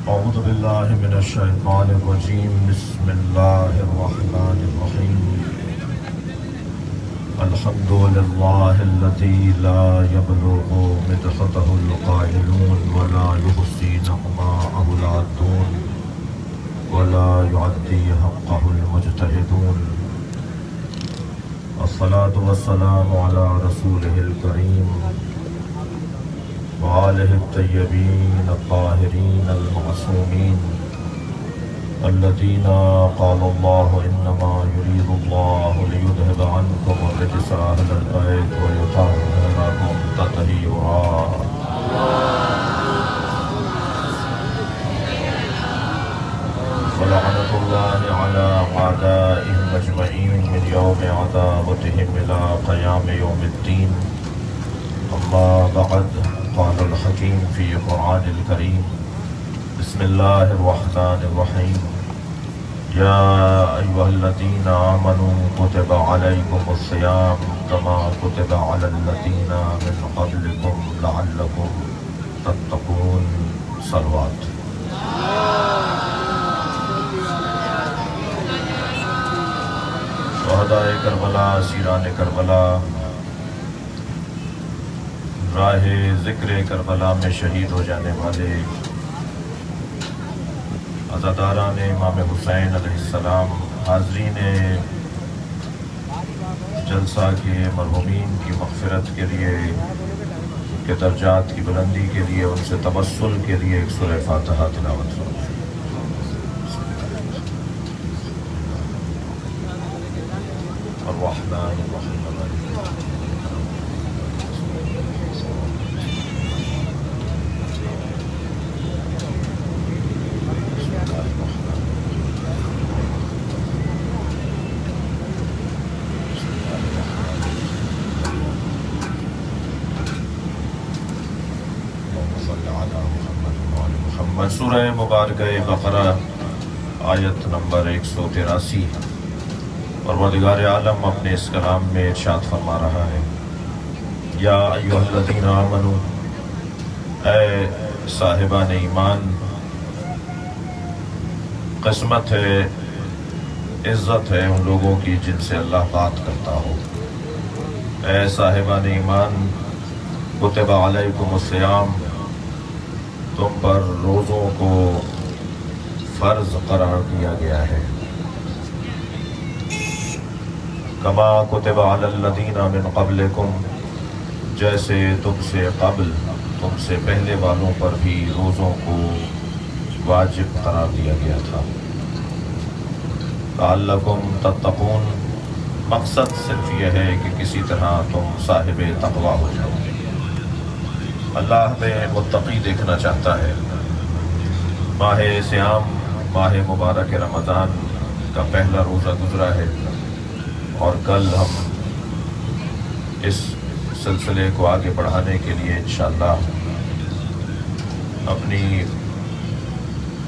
أعوذ بالله من الشيطان الرجيم بسم الله الرحمن الرحيم الحمد لله الذي لا يبلغ مدحته القائلون ولا يحصي نعماءه العادون ولا يعدي حقه المجتهدون الصلاة والسلام على رسوله الكريم وآله الطيبين الطاهرين المعصومين الذين قال الله إنما يريد الله ليذهب عنكم الرجس أهل البيت ويطهركم تطهيرا. ولعنة الله على أعدائهم أجمعين من يوم عداوتهم إلى قيام يوم الدين. أما بعد قال الحكيم في قرآن الكريم بسم الله الرحمن الرحيم يا أيها الذين آمنوا كتب عليكم الصيام كما كتب على الذين من قبلكم لعلكم تتقون. صلوات. شہدائے کربلا، اسیران کربلا، راہ ذکر کربلا میں شہید ہو جانے والے عزاداران امام حسین علیہ السلام، حاضرین جلسہ کے مرحومین کی مغفرت کے لیے، ان کے درجات کی بلندی کے لیے، ان سے تبسل کے لیے ایک سورہ فاتحہ تلاوت فرمائیں. الرحمن الرحیم. سورہ مبارکہ بقرہ آیت نمبر 183. پروردگار عالم اپنے اس کلام میں ارشاد فرما رہا ہے یا ایھا الذین آمنوا، اے صاحبان ایمان، قسمت ہے، عزت ہے ان لوگوں کی جن سے اللہ بات کرتا ہو. اے صاحبان ایمان، کتب علیکم الصیام، تم پر روزوں کو فرض قرار دیا گیا ہے. کما کتب علی الذین من قبلکم، جیسے تم سے قبل، تم سے پہلے والوں پر بھی روزوں کو واجب قرار دیا گیا تھا. لعلکم تتقون، مقصد صرف یہ ہے کہ کسی طرح تم صاحب تقویٰ ہو جاؤ. اللہ ہمیں متقی دیکھنا چاہتا ہے. ماہ صیام، ماہ مبارک رمضان کا پہلا روزہ گزرا ہے، اور کل ہم اس سلسلے کو آگے بڑھانے کے لیے انشاءاللہ اپنی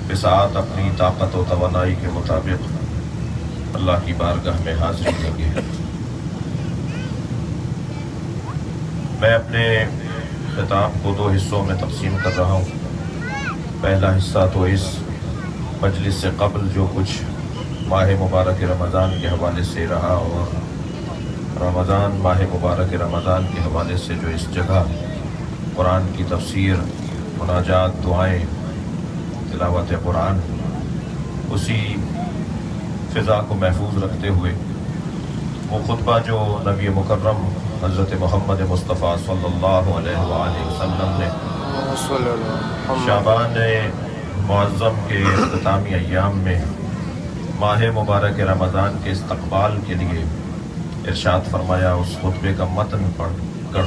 بساعت، اپنی طاقت و توانائی کے مطابق اللہ کی بارگاہ میں حاضری دیں گے. میں اپنے خطاب کو 2 حصوں میں تقسیم کر رہا ہوں. پہلا حصہ تو اس مجلس سے قبل جو کچھ ماہ مبارک رمضان کے حوالے سے رہا، اور رمضان، ماہ مبارک رمضان کے حوالے سے جو اس جگہ قرآن کی تفسیر، مناجات، دعائیں، تلاوت قرآن، اسی فضا کو محفوظ رکھتے ہوئے وہ خطبہ جو نبی مکرم حضرت محمد مصطفیٰ صلی اللہ علیہ وآلہ وسلم نے شعبان معظم کے اختتامی ایام میں ماہ مبارک رمضان کے استقبال کے لیے ارشاد فرمایا، اس خطبے کا متن پڑھ کر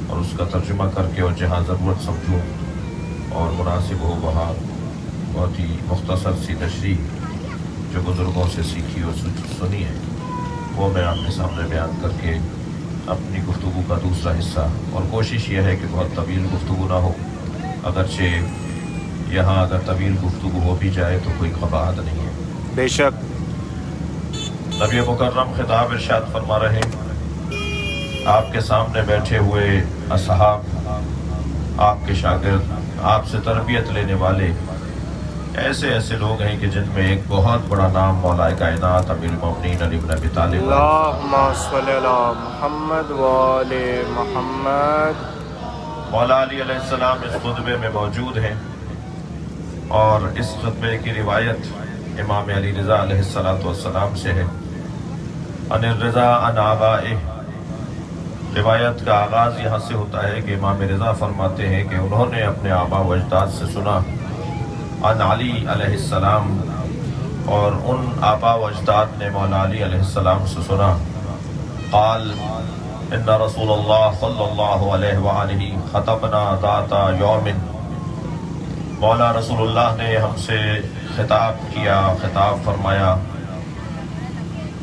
اور اس کا ترجمہ کر کے، اور جہاں ضرورت سمجھوں اور مناسب ہو وہاں بہت ہی مختصر سی تشریح جو بزرگوں سے سیکھی اور سنی ہے، وہ میں آپ کے سامنے بیان کر کے اپنی گفتگو کا دوسرا حصہ، اور کوشش یہ ہے کہ بہت طویل گفتگو نہ ہو، اگرچہ یہاں اگر طویل گفتگو ہو بھی جائے تو کوئی قباحت نہیں ہے. بے شک نبی مکرم خطاب ارشاد فرما رہے، آپ کے سامنے بیٹھے ہوئے اصحاب، آپ کے شاگرد، آپ سے تربیت لینے والے ایسے ایسے لوگ ہیں کہ جن میں ایک بہت بڑا نام مولا کائنات امیر المومنین علی بن ابی طالب اللہم صلی علی محمد وآل محمد۔ مولا علی علیہ السلام اس خطبے میں موجود ہیں، اور اس خطبے کی روایت امام علی رضا علیہ السلام سے ہے۔ ان الرضا عن آبائہ، روایت کا آغاز یہاں سے ہوتا ہے کہ امام رضا فرماتے ہیں کہ انہوں نے اپنے آبا و اجداد سے سنا، عن علی علیہ السلام، اور ان آبا و اجداد نے مولا علی علیہ السلام سے سنا، قال ان رسول اللہ صلی اللہ علیہ وآلہ خطبنا ذات یوم، مولا رسول اللہ نے ہم سے خطاب کیا، خطاب فرمایا،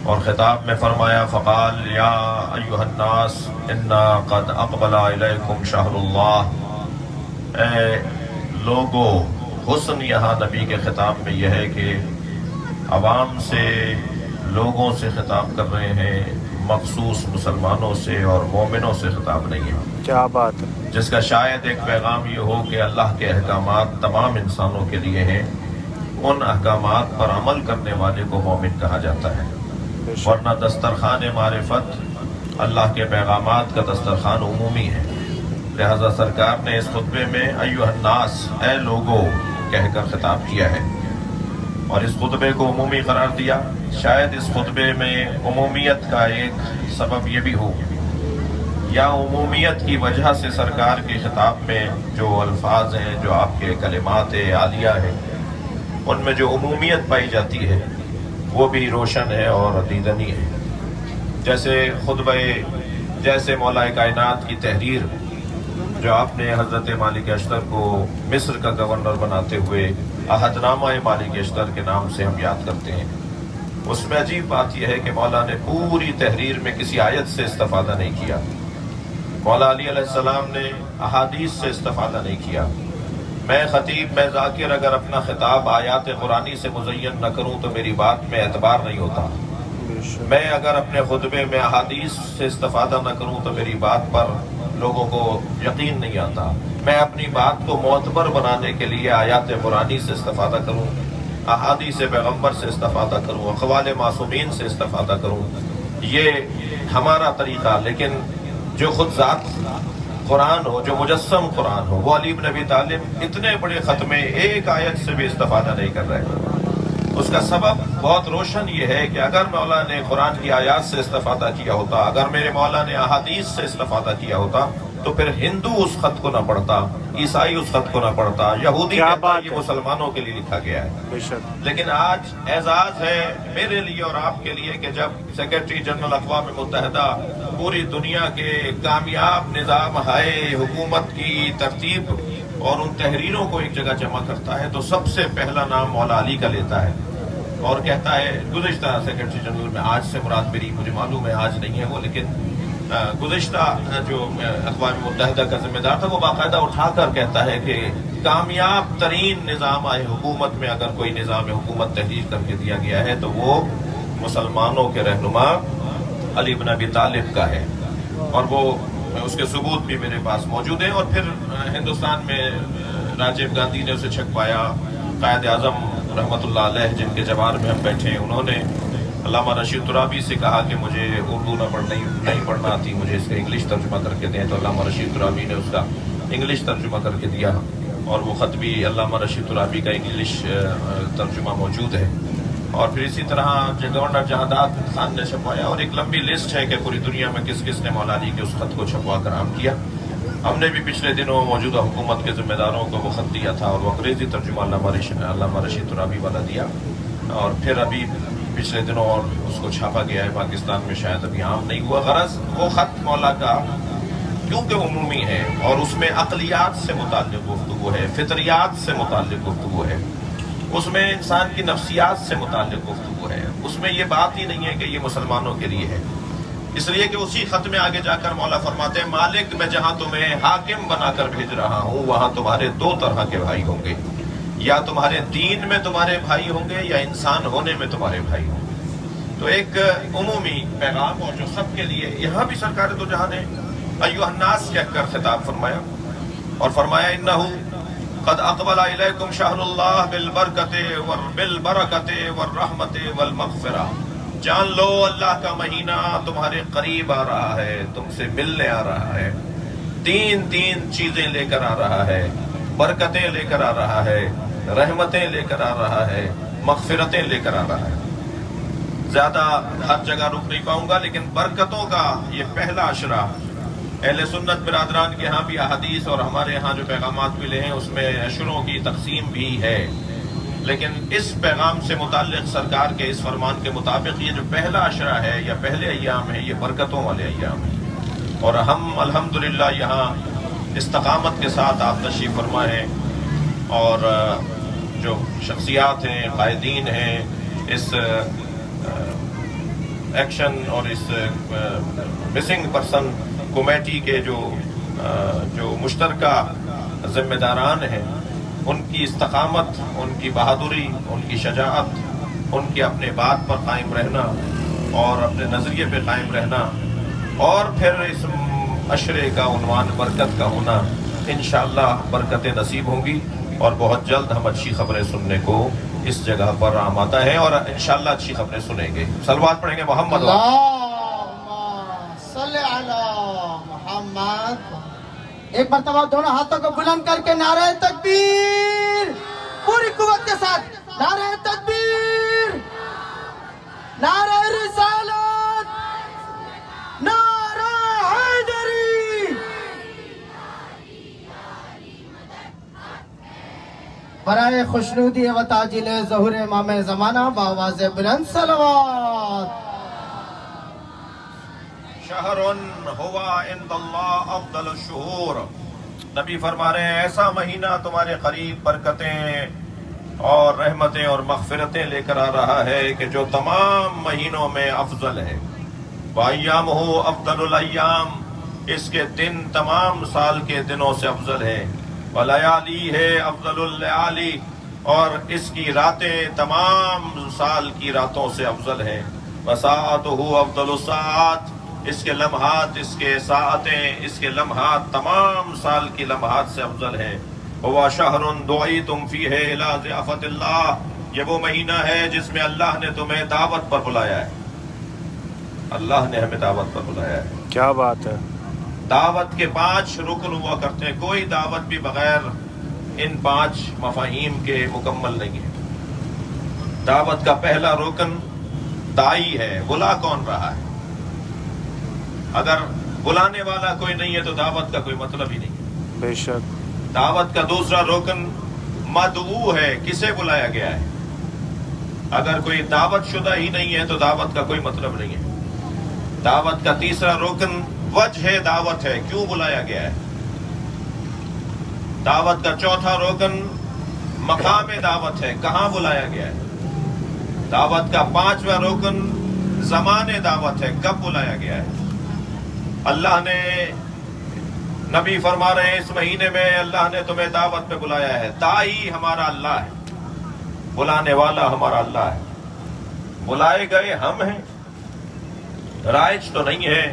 اور خطاب میں فرمایا فقال یا ایھا الناس انا قد اقبل الیکم شہر اللہ، اے لوگو، حسن یہاں نبی کے خطاب میں یہ ہے کہ عوام سے، لوگوں سے خطاب کر رہے ہیں، مخصوص مسلمانوں سے اور مومنوں سے خطاب نہیں ہے، کیا بات ہے۔ جس کا شاید ایک پیغام یہ ہو کہ اللہ کے احکامات تمام انسانوں کے لیے ہیں، ان احکامات پر عمل کرنے والے کو مومن کہا جاتا ہے، ورنہ دسترخوان معرفت اللہ کے پیغامات کا دسترخوان عمومی ہے۔ لہذا سرکار نے اس خطبے میں ایھا الناس، اے لوگو کہہ کر خطاب کیا ہے، اور اس خطبے کو عمومی قرار دیا۔ شاید اس خطبے میں عمومیت کا ایک سبب یہ بھی ہو، یا عمومیت کی وجہ سے سرکار کے خطاب میں جو الفاظ ہیں، جو آپ کے کلمات عالیہ ہیں، ان میں جو عمومیت پائی جاتی ہے وہ بھی روشن ہے اور دیدنی ہے۔ جیسے مولا کائنات کی تحریر جو آپ نے حضرت مالک اشتر کو مصر کا گورنر بناتے ہوئے عہد نامہ مالک اشتر کے نام سے ہم یاد کرتے ہیں، اس میں عجیب بات یہ ہے کہ مولا نے پوری تحریر میں کسی آیت سے استفادہ نہیں کیا، مولا علی علیہ السلام نے احادیث سے استفادہ نہیں کیا۔ میں خطیب، میں ذاکر اگر اپنا خطاب آیات قرآنی سے مزین نہ کروں تو میری بات میں اعتبار نہیں ہوتا، میں اگر اپنے خطبے میں احادیث سے استفادہ نہ کروں تو میری بات پر لوگوں کو یقین نہیں آتا، میں اپنی بات کو معتبر بنانے کے لیے آیات قرآنی سے استفادہ کروں، احادیث پیغمبر سے استفادہ کروں، اقوال معصومین سے استفادہ کروں، یہ ہمارا طریقہ۔ لیکن جو خود ذات قرآن ہو، جو مجسم قرآن ہو، وہ علی بن ابی طالب اتنے بڑے خط میں ایک آیت سے بھی استفادہ نہیں کر رہے۔ اس کا سبب بہت روشن یہ ہے کہ اگر مولا نے قرآن کی آیات سے استفادہ کیا ہوتا، اگر میرے مولا نے احادیث سے استفادہ کیا ہوتا تو پھر ہندو اس خط کو نہ پڑھتا، عیسائی اس خط کو نہ پڑھتا، یہودی کہتا یہ مسلمانوں کے لیے لکھا گیا ہے۔ لیکن آج اعزاز ہے میرے لیے اور آپ کے لیے کہ جب سیکرٹری جنرل اقوام متحدہ پوری دنیا کے کامیاب نظام ہائے حکومت کی ترتیب اور ان تحریروں کو ایک جگہ جمع کرتا ہے تو سب سے پہلا نام مولا علی کا لیتا ہے، اور کہتا ہے گزشتہ سیکرٹری جنرل میں، آج سے مراد میری، مجھے معلوم ہے آج نہیں ہے وہ، لیکن گزشتہ جو اقوام متحدہ کا ذمہ دار تھا وہ باقاعدہ اٹھا کر کہتا ہے کہ کامیاب ترین نظام حکومت میں اگر کوئی نظام حکومت تحریر کر کے دیا گیا ہے تو وہ مسلمانوں کے رہنما علی بن ابی طالب کا ہے، اور وہ اس کے ثبوت بھی میرے پاس موجود ہیں۔ اور پھر ہندوستان میں راجیو گاندھی نے اسے چھپوایا، قائد اعظم رحمۃ اللہ علیہ جن کے جوار میں ہم بیٹھے ہیں، انہوں نے علامہ رشید ترابی سے کہا کہ مجھے اردو نہیں پڑھنا آتی، مجھے اس کا انگلش ترجمہ کر کے دیں، تو علامہ رشید ترابی نے اس کا انگلش ترجمہ کر کے دیا، اور وہ خط بھی علامہ رشید ترابی کا انگلش ترجمہ موجود ہے۔ اور پھر اسی طرح گورنر جہادات خان نے چھپوایا، اور ایک لمبی لسٹ ہے کہ پوری دنیا میں کس کس نے مولا علی کے اس خط کو چھپوا کر عام کیا۔ ہم نے بھی پچھلے دنوں موجودہ حکومت کے ذمہ داروں کو وہ خط دیا تھا، اور وہ انگریزی ترجمہ علامہ رشید ترابی والا دیا، اور پھر ابھی پچھلے دنوں اور اس کو چھاپا گیا ہے پاکستان میں، شاید ابھی عام نہیں ہوا۔ غرض وہ خط مولا کا کیونکہ عمومی ہے اور اس میں عقلیات سے متعلق گفتگو ہے، فطریات سے متعلق گفتگو ہے، اس میں انسان کی نفسیات سے متعلق گفتگو ہے، اس میں یہ بات ہی نہیں ہے کہ یہ مسلمانوں کے لیے ہے، اس لیے کہ اسی خط میں آگے جا کر مولا فرماتے ہیں مالک میں جہاں تمہیں حاکم بنا کر بھیج رہا ہوں وہاں تمہارے دو طرح کے بھائی ہوں گے، یا تمہارے دین میں تمہارے بھائی ہوں گے یا انسان ہونے میں تمہارے بھائی ہوں گے۔ تو ایک عمومی پیغام اور جو سب کے لیے، یہاں بھی سرکار دو جہاں نے ایھا الناس کہہ کر خطاب فرمایا، اور فرمایا انہ قد اقبل الیکم شہر اللہ بالبرکت والرحمت والمغفرہ. جان لو اللہ کا مہینہ تمہارے قریب آ رہا ہے، تم سے ملنے آ رہا ہے، تین چیزیں لے کر آ رہا ہے، برکتیں لے کر آ رہا ہے، رحمتیں لے کر آ رہا ہے، مغفرتیں لے کر آ رہا ہے. زیادہ ہر جگہ رک نہیں پاؤں گا، لیکن برکتوں کا یہ پہلا عشرہ اہل سنت برادران کے ہاں بھی احادیث اور ہمارے ہاں جو پیغامات ملے ہیں اس میں عشروں کی تقسیم بھی ہے، لیکن اس پیغام سے متعلق سرکار کے اس فرمان کے مطابق یہ جو پہلا عشرہ ہے یا پہلے ایام ہے یہ برکتوں والے ایام ہیں، اور ہم الحمدللہ یہاں استقامت کے ساتھ آپ تشریف فرما ہیں، اور جو شخصیات ہیں، قائدین ہیں اس ایکشن اور اس مسنگ پرسن کمیٹی کے جو مشترکہ ذمہ داران ہیں، ان کی استقامت، ان کی بہادری، ان کی شجاعت، ان کے اپنے بات پر قائم رہنا اور اپنے نظریے پہ قائم رہنا، اور پھر اس عشرے کا عنوان برکت کا ہونا، انشاءاللہ برکتیں نصیب ہوں گی، اور بہت جلد ہم اچھی خبریں سننے کو اس جگہ پر آمادہ ہیں، اور انشاءاللہ اچھی خبریں سنیں گے. صلوات پڑھیں گے محمد. اللہم صلی علی محمد. ایک مرتبہ دونوں ہاتھوں کو بلند کر کے نعرہ تکبیر پوری قوت کے ساتھ، نعرہ تکبیر، نعرہ رسالت، نعرہ حیدری. برائے خوشنودی و تعجیل ظہور امام زمانہ بآواز بلند صلوات. شہر ہوا عند اللہ افضل الشہور. نبی فرما رہے ہیں ایسا مہینہ تمہارے قریب برکتیں اور رحمتیں اور مغفرتیں لے کر آ رہا ہے کہ جو تمام مہینوں میں افضل ہے. وَأَيَّامُهُ أَفْضَلُ الْأَيَّامِ، اس کے دن تمام سال کے دنوں سے افضل ہے. وَلَيَالِيهِ أَفْضَلُ اللَّيَالِي، اور اس کی راتیں تمام سال کی راتوں سے افضل ہیں. وَسَاعَتُهُ أَفْضَلُ السَّاعَاتِ، اس کے لمحات، اس کے ساعتیں، اس کے لمحات تمام سال کی لمحات سے افضل ہیں. هُوَ شَهْرٌ دُعِيتُمْ فِيهِ إِلَىٰ ضِيَافَةِ اللَّهِ، یہ وہ مہینہ ہے جس میں اللہ نے تمہیں دعوت پر بلایا ہے. اللہ نے ہمیں دعوت پر بلایا ہے. کیا بات ہے. دعوت کے 5 رکن ہوا کرتے ہیں، کوئی دعوت بھی بغیر ان 5 مفاہیم کے مکمل نہیں ہے. دعوت کا پہلا رکن دائی ہے، بلا کون رہا ہے. اگر بلانے والا کوئی نہیں ہے تو دعوت کا کوئی مطلب ہی نہیں. بے شک. دعوت کا دوسرا رکن مدعو ہے، کسے بلایا گیا ہے. اگر کوئی دعوت شدہ ہی نہیں ہے تو دعوت کا کوئی مطلب نہیں ہے. دعوت کا تیسرا رکن وجہ دعوت ہے، کیوں بلایا گیا ہے. دعوت کا چوتھا رکن مقام دعوت ہے، کہاں بلایا گیا ہے. دعوت کا 5واں رکن زمان دعوت ہے، کب بلایا گیا ہے. اللہ نے، نبی فرما رہے ہیں اس مہینے میں اللہ نے تمہیں دعوت پہ بلایا ہے. دائی ہمارا اللہ ہے، بلانے والا ہمارا اللہ ہے. بلائے گئے ہم ہیں. رائج تو نہیں ہے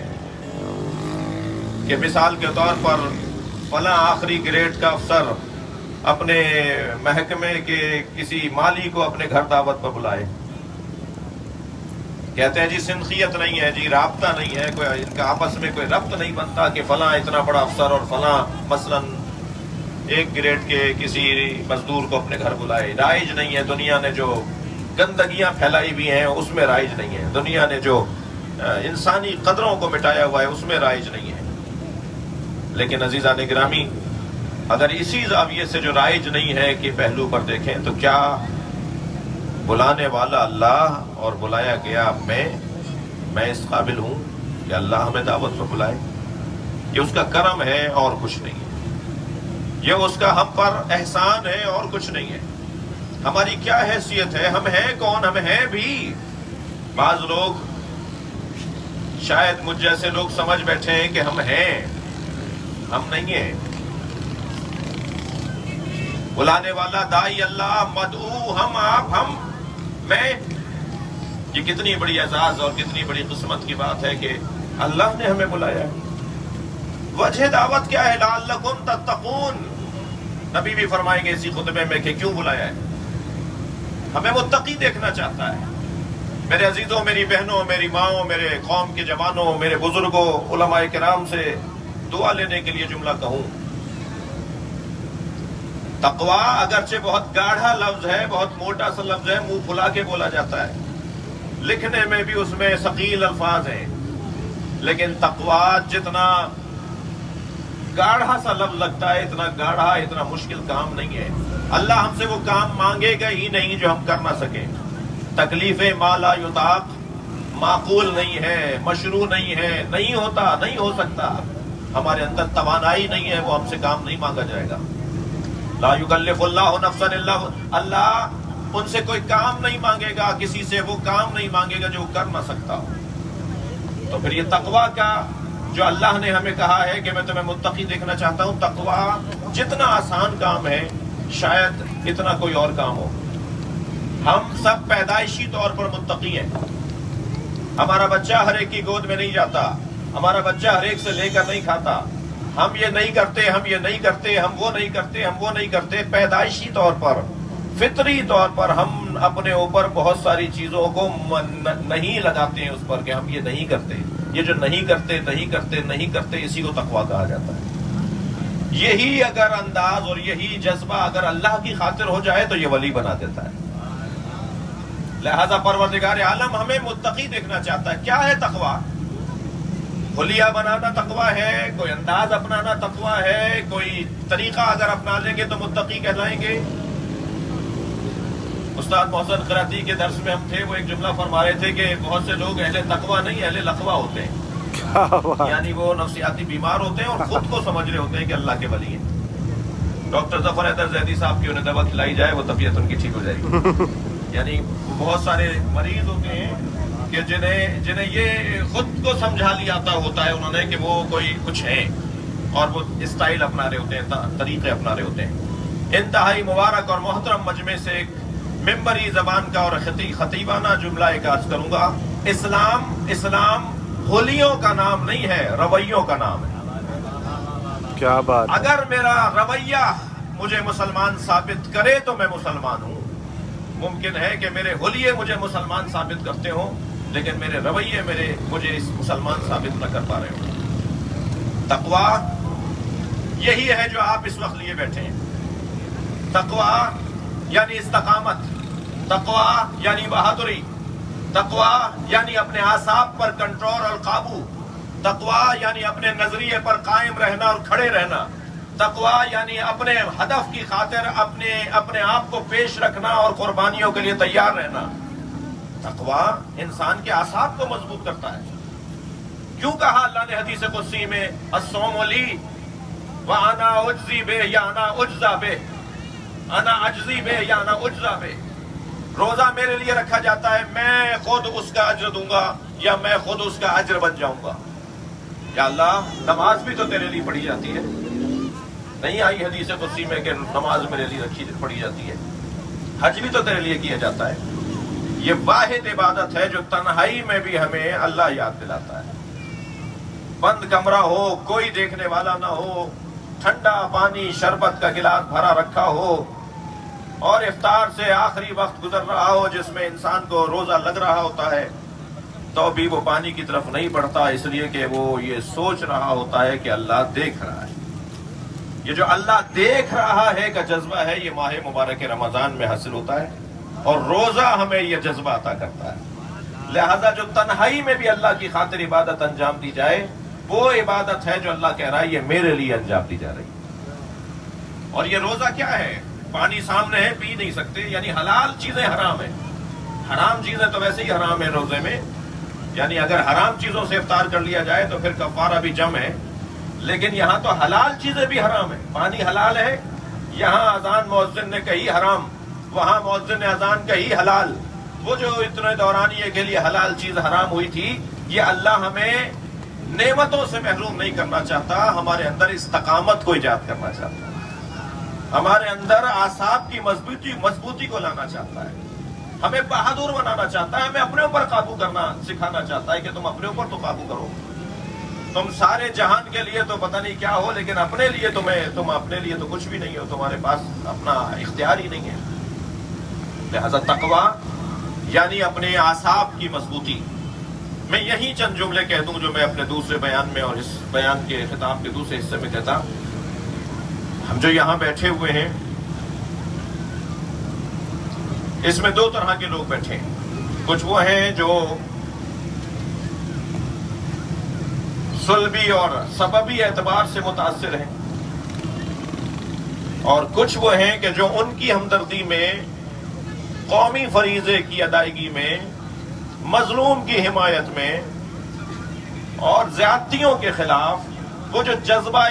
کہ مثال کے طور پر فلاں آخری گریڈ کا افسر اپنے محکمے کے کسی مالی کو اپنے گھر دعوت پر بلائے. کہتے ہیں جی سنخیت نہیں ہے، جی رابطہ نہیں ہے، کوئی ان کا آپس میں کوئی ربط نہیں بنتا کہ فلاں اتنا بڑا افسر اور فلاں مثلاً 1 گریڈ کے کسی مزدور کو اپنے گھر بلائے. رائج نہیں ہے. دنیا نے جو گندگیاں پھیلائی ہوئی ہیں اس میں رائج نہیں ہے. دنیا نے جو انسانی قدروں کو مٹایا ہوا ہے اس میں رائج نہیں ہے. لیکن عزیزان گرامی، اگر اسی زاویے سے جو رائج نہیں ہے کہ پہلو پر دیکھیں تو کیا بلانے والا اللہ اور بلایا گیا میں اس قابل ہوں کہ اللہ ہمیں دعوت پر بلائے. یہ اس کا کرم ہے اور کچھ نہیں ہے. یہ اس کا ہم پر احسان ہے اور کچھ نہیں ہے. ہماری کیا حیثیت ہے؟ ہم ہیں کون؟ ہم ہیں بھی. بعض لوگ شاید مجھ جیسے لوگ سمجھ بیٹھے ہیں کہ ہم ہیں، ہم نہیں ہیں. بلانے والا دائی اللہ، مدعو ہم، آپ، ہم، میں. یہ کتنی بڑی اعزاز اور کتنی بڑی قسمت کی بات ہے کہ اللہ نے ہمیں بلایا ہے. وجہ دعوت کیا ہے؟ لعلکم تتقون، نبی بھی فرمائیں گے اسی خطبے میں کہ کیوں بلایا ہے. ہمیں متقی دیکھنا چاہتا ہے. میرے عزیزوں، میری بہنوں، میری ماؤں، میرے قوم کے جوانوں، میرے بزرگوں، علماء کرام سے دعا لینے کے لیے جملہ کہوں. تقوی اگرچہ بہت گاڑھا لفظ ہے، بہت موٹا سا لفظ ہے، منہ پھلا کے بولا جاتا ہے، لکھنے میں بھی اس میں ثقیل الفاظ ہیں، لیکن تقوی جتنا گاڑھا سا لفظ لگتا ہے، اتنا گاڑھا، اتنا مشکل کام نہیں ہے. اللہ ہم سے وہ کام مانگے گا ہی نہیں جو ہم کر نہ سکیں. تکلیف ما لا یطاق معقول نہیں ہے، مشروع نہیں ہے، نہیں ہوتا، نہیں ہو سکتا. ہمارے اندر توانائی نہیں ہے، وہ ہم سے کام نہیں مانگا جائے گا. لا یکلف اللہ نفسا الا اللہ ان سے کوئی کام نہیں مانگے گا، کسی سے وہ کام نہیں مانگے گا جو کر نہ سکتا ہو. تو پھر یہ تقوی کا جو اللہ نے ہمیں کہا ہے کہ میں تمہیں متقی دیکھنا چاہتا ہوں، تقوی جتنا آسان کام ہے شاید اتنا کوئی اور کام ہو. ہم سب پیدائشی طور پر متقی ہیں. ہمارا بچہ ہر ایک کی گود میں نہیں جاتا، ہمارا بچہ ہر ایک سے لے کر نہیں کھاتا. ہم یہ نہیں کرتے، ہم یہ نہیں کرتے، ہم وہ نہیں کرتے، ہم وہ نہیں کرتے. پیدائشی طور پر، فطری طور پر ہم اپنے اوپر بہت ساری چیزوں کو نہیں لگاتے ہیں اس پر کہ ہم یہ نہیں کرتے. یہ جو نہیں کرتے، نہیں کرتے، نہیں کرتے، اسی کو تقویٰ کہا جاتا ہے. یہی اگر انداز اور یہی جذبہ اگر اللہ کی خاطر ہو جائے تو یہ ولی بنا دیتا ہے. لہذا پروردگار عالم ہمیں متقی دیکھنا چاہتا ہے. کیا ہے تقویٰ؟ حلیہ بنانا تقویٰ ہے، کوئی انداز اپنانا تقویٰ ہے، کوئی طریقہ اگر اپنا لیں گے تو متقی کہلائیں گے. استاد محسن قراتی کے درس میں ہم تھے، وہ ایک جملہ فرما رہے تھے کہ بہت سے لوگ اہل تقویٰ نہیں، اہل لقوہ ہوتے ہیں. یعنی وہ نفسیاتی بیمار ہوتے ہیں اور خود کو سمجھ رہے ہوتے ہیں کہ اللہ کے ولی ہیں. ڈاکٹر ظفر حیدر زیدی صاحب کی انہیں دوا کھلائی جائے وہ طبیعت ان کی ٹھیک ہو جائے گی. یعنی بہت سارے مریض ہوتے ہیں کہ جنہیں یہ خود کو سمجھا لیا ہوتا ہے انہوں نے کہ وہ کوئی کچھ ہیں، اور وہ اسٹائل اپنا رہے ہوتے ہیں، طریقے اپنا رہے ہوتے ہیں. انتہائی مبارک اور محترم مجمع سے ایک ممبری زبان کا اور خطیبانہ جملہ ایک عرض کروں گا. اسلام ہولیوں کا نام نہیں ہے، رویوں کا نام ہے. کیا بات. اگر میرا رویہ مجھے مسلمان ثابت کرے تو میں مسلمان ہوں. ممکن ہے کہ میرے ہولیے مجھے مسلمان ثابت کرتے ہوں، لیکن میرے رویے مجھے اس مسلمان ثابت نہ کر پا رہے ہوں. تقویٰ یہی ہے جو آپ اس وقت لیے بیٹھے ہیں. تقویٰ یعنی استقامت، تقویٰ یعنی بہادری، تقویٰ یعنی اپنے اعصاب پر کنٹرول اور قابو، تقویٰ یعنی اپنے نظریے پر قائم رہنا اور کھڑے رہنا، تقویٰ یعنی اپنے ہدف کی خاطر اپنے آپ کو پیش رکھنا اور قربانیوں کے لیے تیار رہنا. تقویٰ انسان کے اعصاب کو مضبوط کرتا ہے. کیوں کہا اللہ نے حدیث قدسی میں الصوم لی وانا اجزی بہ یا انا اجزا بہ، انا اجزی بہ یا انا اجزا بہ. روزہ میرے لیے رکھا جاتا ہے، میں خود اس کا اجر دوں گا یا میں خود اس کا اجر بن جاؤں گا. یا اللہ نماز بھی تو تیرے لیے پڑھی جاتی ہے، نہیں آئی حدیث قدسی میں کہ نماز میرے لیے پڑھی جاتی ہے، حج بھی تو تیرے لیے کیا جاتا ہے. یہ واحد عبادت ہے جو تنہائی میں بھی ہمیں اللہ یاد دلاتا ہے. بند کمرہ ہو، کوئی دیکھنے والا نہ ہو، ٹھنڈا پانی شربت کا گلاس بھرا رکھا ہو اور افطار سے آخری وقت گزر رہا ہو جس میں انسان کو روزہ لگ رہا ہوتا ہے، تو بھی وہ پانی کی طرف نہیں بڑھتا، اس لیے کہ وہ یہ سوچ رہا ہوتا ہے کہ اللہ دیکھ رہا ہے. یہ جو اللہ دیکھ رہا ہے کا جذبہ ہے، یہ ماہ مبارک رمضان میں حاصل ہوتا ہے اور روزہ ہمیں یہ جذبہ عطا کرتا ہے. لہذا جو تنہائی میں بھی اللہ کی خاطر عبادت انجام دی جائے وہ عبادت ہے جو اللہ کہہ رہا ہے یہ میرے لیے انجام دی جا رہی ہے. اور یہ روزہ کیا ہے؟ پانی سامنے ہے، پی نہیں سکتے، یعنی حلال چیزیں حرام ہیں. حرام چیزیں تو ویسے ہی حرام ہیں روزے میں، یعنی اگر حرام چیزوں سے افطار کر لیا جائے تو پھر کفارہ بھی جم ہے، لیکن یہاں تو حلال چیزیں بھی حرام ہیں. پانی حلال ہے، یہاں اذان مؤذن نے کہی حرام، وہاں مؤذن نے اذان کہی حلال. وہ جو اتنے دورانیے کے لیے حلال چیز حرام ہوئی تھی، یہ اللہ ہمیں نعمتوں سے محروم نہیں کرنا چاہتا، ہمارے اندر استقامت کو ایجاد کرنا چاہتا ہے، ہمارے اندر اعصاب کی مضبوطی کو لانا چاہتا ہے، ہمیں بہادر بنانا چاہتا ہے، ہمیں اپنے اوپر قابو کرنا سکھانا چاہتا ہے کہ تم اپنے اوپر تو قابو کرو. تم سارے جہان کے لیے تو پتہ نہیں کیا ہو، لیکن اپنے لیے تم اپنے لیے تو کچھ بھی نہیں ہو، تمہارے پاس اپنا اختیار ہی نہیں ہے۔ لہذا تقویٰ یعنی اپنے اعصاب کی مضبوطی۔ میں یہی چند جملے کہہ دوں جو میں اپنے دوسرے بیان میں اور اس بیان کے خطاب کے دوسرے حصے میں کہتا۔ ہم جو یہاں بیٹھے ہوئے ہیں اس میں دو طرح کے لوگ بیٹھے ہیں۔ کچھ وہ ہیں جو سلبی اور سببی اعتبار سے متاثر ہیں، اور کچھ وہ ہیں کہ جو ان کی ہمدردی میں، قومی فریضے کی ادائیگی میں، مظلوم کی حمایت میں اور زیادتیوں کے خلاف وہ جو جذبہ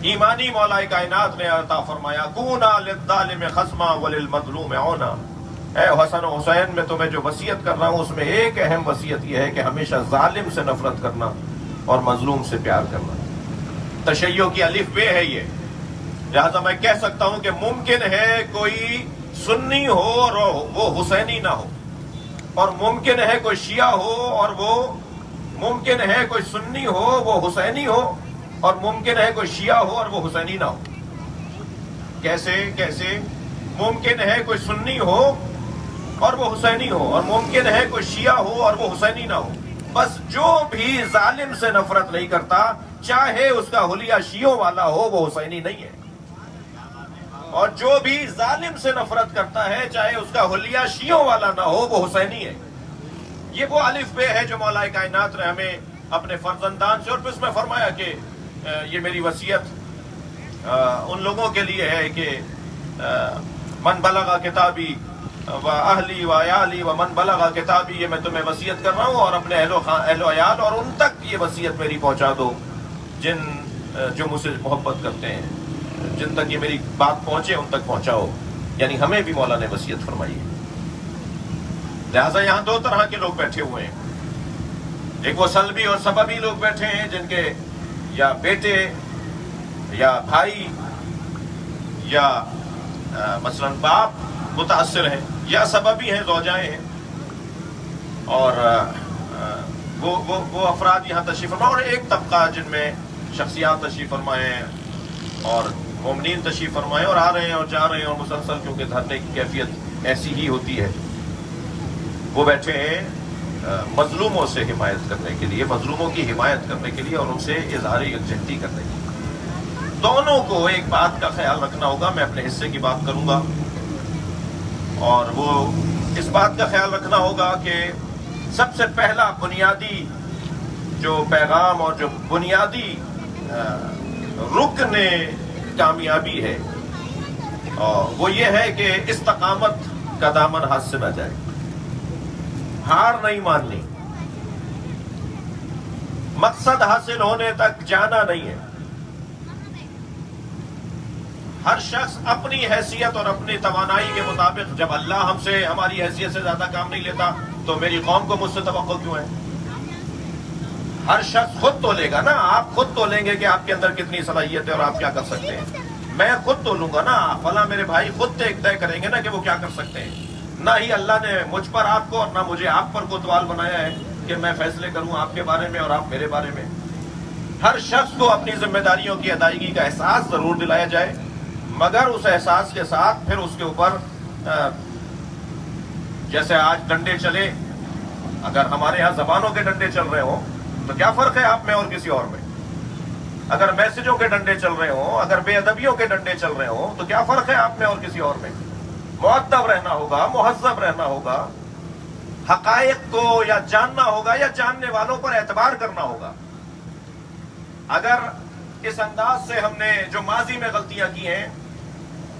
ایمانی مولا کائنات نے عطا فرمایا، کونا للظالم خصما وللمظلوم عونا، اے حسن و حسین میں تمہیں جو وصیت کر رہا ہوں اس میں ایک اہم وصیت یہ ہے کہ ہمیشہ ظالم سے نفرت کرنا اور مظلوم سے پیار کرنا۔ تشیع کی الف بے ہے یہ۔ لہذا میں کہہ سکتا ہوں کہ ممکن ہے کوئی سنی ہو اور وہ حسینی نہ ہو، اور ممکن ہے کوئی شیعہ ہو اور ممکن ہے کوئی سنی ہو وہ حسینی ہو، اور ممکن ہے کوئی شیعہ ہو اور وہ حسینی نہ ہو۔ کیسے ممکن ہے کوئی سنی ہو اور وہ حسینی ہو، اور ممکن ہے کوئی شیعہ ہو اور وہ حسینی نہ ہو؟ بس جو بھی ظالم سے نفرت نہیں کرتا، چاہے اس کا حلیہ شیعوں والا ہو، وہ حسینی نہیں ہے، اور جو بھی ظالم سے نفرت کرتا ہے چاہے اس کا حلیہ شیعوں والا نہ ہو، وہ حسینی ہے۔ یہ وہ الف بے ہے جو مولا کائنات نے ہمیں اپنے فرزندان سے، اور پھر اس میں فرمایا کہ یہ میری وصیت ان لوگوں کے لیے ہے کہ من بلغ کتابی و اہلی و عیالی و من بلغ کتابی، یہ میں تمہیں وصیت کر رہا ہوں، اور اپنے اہل و عیال اور ان تک یہ وصیت میری پہنچا دو جو مجھ سے محبت کرتے ہیں، جن تک یہ میری بات پہنچے ان تک پہنچاؤ۔ یعنی ہمیں بھی مولا نے وصیت فرمائی ہے۔ لہٰذا یہاں دو طرح کے لوگ بیٹھے ہوئے ہیں، ایک وہ سلبی اور سببی لوگ بیٹھے ہیں جن کے یا بیٹے یا بھائی یا مثلا باپ متاثر ہیں، یا سببی ہیں، زوجائیں ہیں، اور وہ افراد یہاں تشریف فرما، اور ایک طبقہ جن میں شخصیات تشریف فرمائے ہیں اور مومنین تشریف فرمائے اور آ رہے ہیں اور جا رہے ہیں، اور مسلسل کیونکہ دھرنے کی کیفیت ایسی ہی ہوتی ہے، وہ بیٹھے ہیں مظلوموں سے حمایت کرنے کے لیے، مظلوموں کی حمایت کرنے کے لیے اور ان سے اظہار یکجہتی کرنے کے لیے۔ دونوں کو ایک بات کا خیال رکھنا ہوگا، میں اپنے حصے کی بات کروں گا، اور وہ اس بات کا خیال رکھنا ہوگا کہ سب سے پہلا بنیادی جو پیغام اور جو بنیادی رکن کامیابی ہے وہ یہ ہے کہ استقامت کا دامن ہاتھ سے نہ جائے، ہار نہیں ماننی، مقصد حاصل ہونے تک جانا نہیں ہے۔ ہر شخص اپنی حیثیت اور اپنی توانائی کے مطابق، جب اللہ ہم سے ہماری حیثیت سے زیادہ کام نہیں لیتا تو میری قوم کو مجھ سے توقع کیوں ہے؟ ہر شخص خود تولے گا نا، آپ خود تولیں گے کہ آپ کے اندر کتنی صلاحیت ہے اور آپ کیا کر سکتے ہیں۔ میں خود تولوں گا نا، فلاں میرے بھائی خود طے کریں گے نا کہ وہ کیا کر سکتے ہیں۔ نہ ہی اللہ نے مجھ پر آپ کو اور نہ مجھے آپ پر کوتوال بنایا ہے کہ میں فیصلے کروں آپ کے بارے میں اور آپ میرے بارے میں۔ ہر شخص کو اپنی ذمہ داریوں کی ادائیگی کا احساس ضرور دلایا جائے، مگر اس احساس کے ساتھ پھر اس کے اوپر جیسے آج ڈنڈے چلے، اگر ہمارے ہاں زبانوں کے ڈنڈے چل رہے ہوں تو کیا فرق ہے آپ میں اور کسی اور میں؟ اگر میسجوں کے ڈنڈے چل رہے ہوں، اگر بے ادبیوں کے ڈنڈے چل رہے ہوں تو کیا فرق ہے آپ میں اور کسی اور میں؟ مؤدب رہنا ہوگا، مہذب رہنا ہوگا، حقائق کو یا جاننا ہوگا یا جاننے والوں پر اعتبار کرنا ہوگا۔ اگر اس انداز سے ہم نے جو ماضی میں غلطیاں کی ہیں،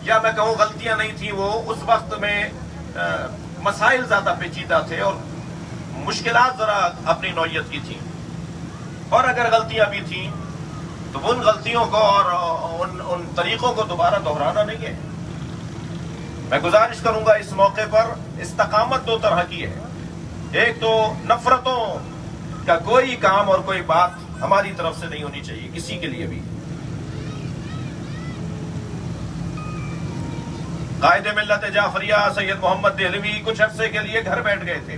یا میں کہوں غلطیاں نہیں تھیں، وہ اس وقت میں مسائل زیادہ پیچیدہ تھے اور مشکلات ذرا اپنی نوعیت کی تھیں، اور اگر غلطیاں بھی تھیں تو ان غلطیوں کو اور ان طریقوں کو دوبارہ دہرانا نہیں ہے۔ میں گزارش کروں گا اس موقع پر، استقامت دو طرح کی ہے۔ ایک تو نفرتوں کا کوئی کام اور کوئی بات ہماری طرف سے نہیں ہونی چاہیے کسی کے لیے بھی۔ قائد ملت جعفریہ سید محمد دہلوی کچھ عرصے کے لیے گھر بیٹھ گئے تھے،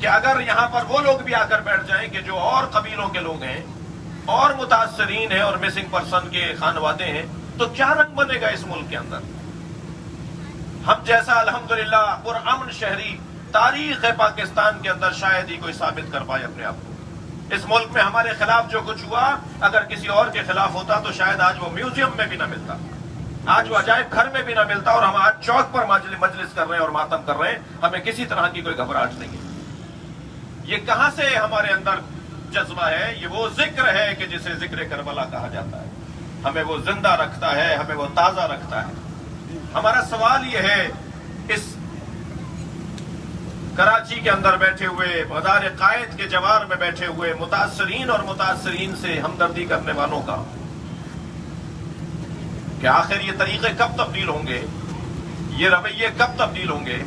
کہ اگر یہاں پر وہ لوگ بھی آ کر بیٹھ جائیں کہ جو اور قبیلوں کے لوگ ہیں اور متاثرین ہیں اور مسنگ پرسن کے خانوادے ہیں، تو کیا رنگ بنے گا اس ملک کے اندر؟ ہم جیسا الحمدللہ پرامن شہری تاریخ پاکستان کے اندر شاید ہی کوئی ثابت کر پائے اپنے آپ کو۔ اس ملک میں ہمارے خلاف جو کچھ ہوا، اگر کسی اور کے خلاف ہوتا تو شاید آج وہ میوزیم میں بھی نہ ملتا، آج وہ عجائب گھر میں بھی نہ ملتا، اور ہم آج چوک پر مجلس کر رہے ہیں اور ماتم کر رہے ہیں، ہمیں کسی طرح کی کوئی گھبراہٹ نہیں ہے۔ یہ کہاں سے ہمارے اندر جذبہ ہے؟ یہ وہ ذکر ہے کہ جسے ذکر کربلا کہا جاتا ہے، ہمیں وہ زندہ رکھتا ہے، ہمیں وہ تازہ رکھتا ہے۔ ہمارا سوال یہ ہے، اس کراچی کے اندر بیٹھے ہوئے، مزار قائد کے جوار میں بیٹھے ہوئے متاثرین اور متاثرین سے ہمدردی کرنے والوں کا، کہ آخر یہ طریقے کب تبدیل ہوں گے، یہ رویے کب تبدیل ہوں گے؟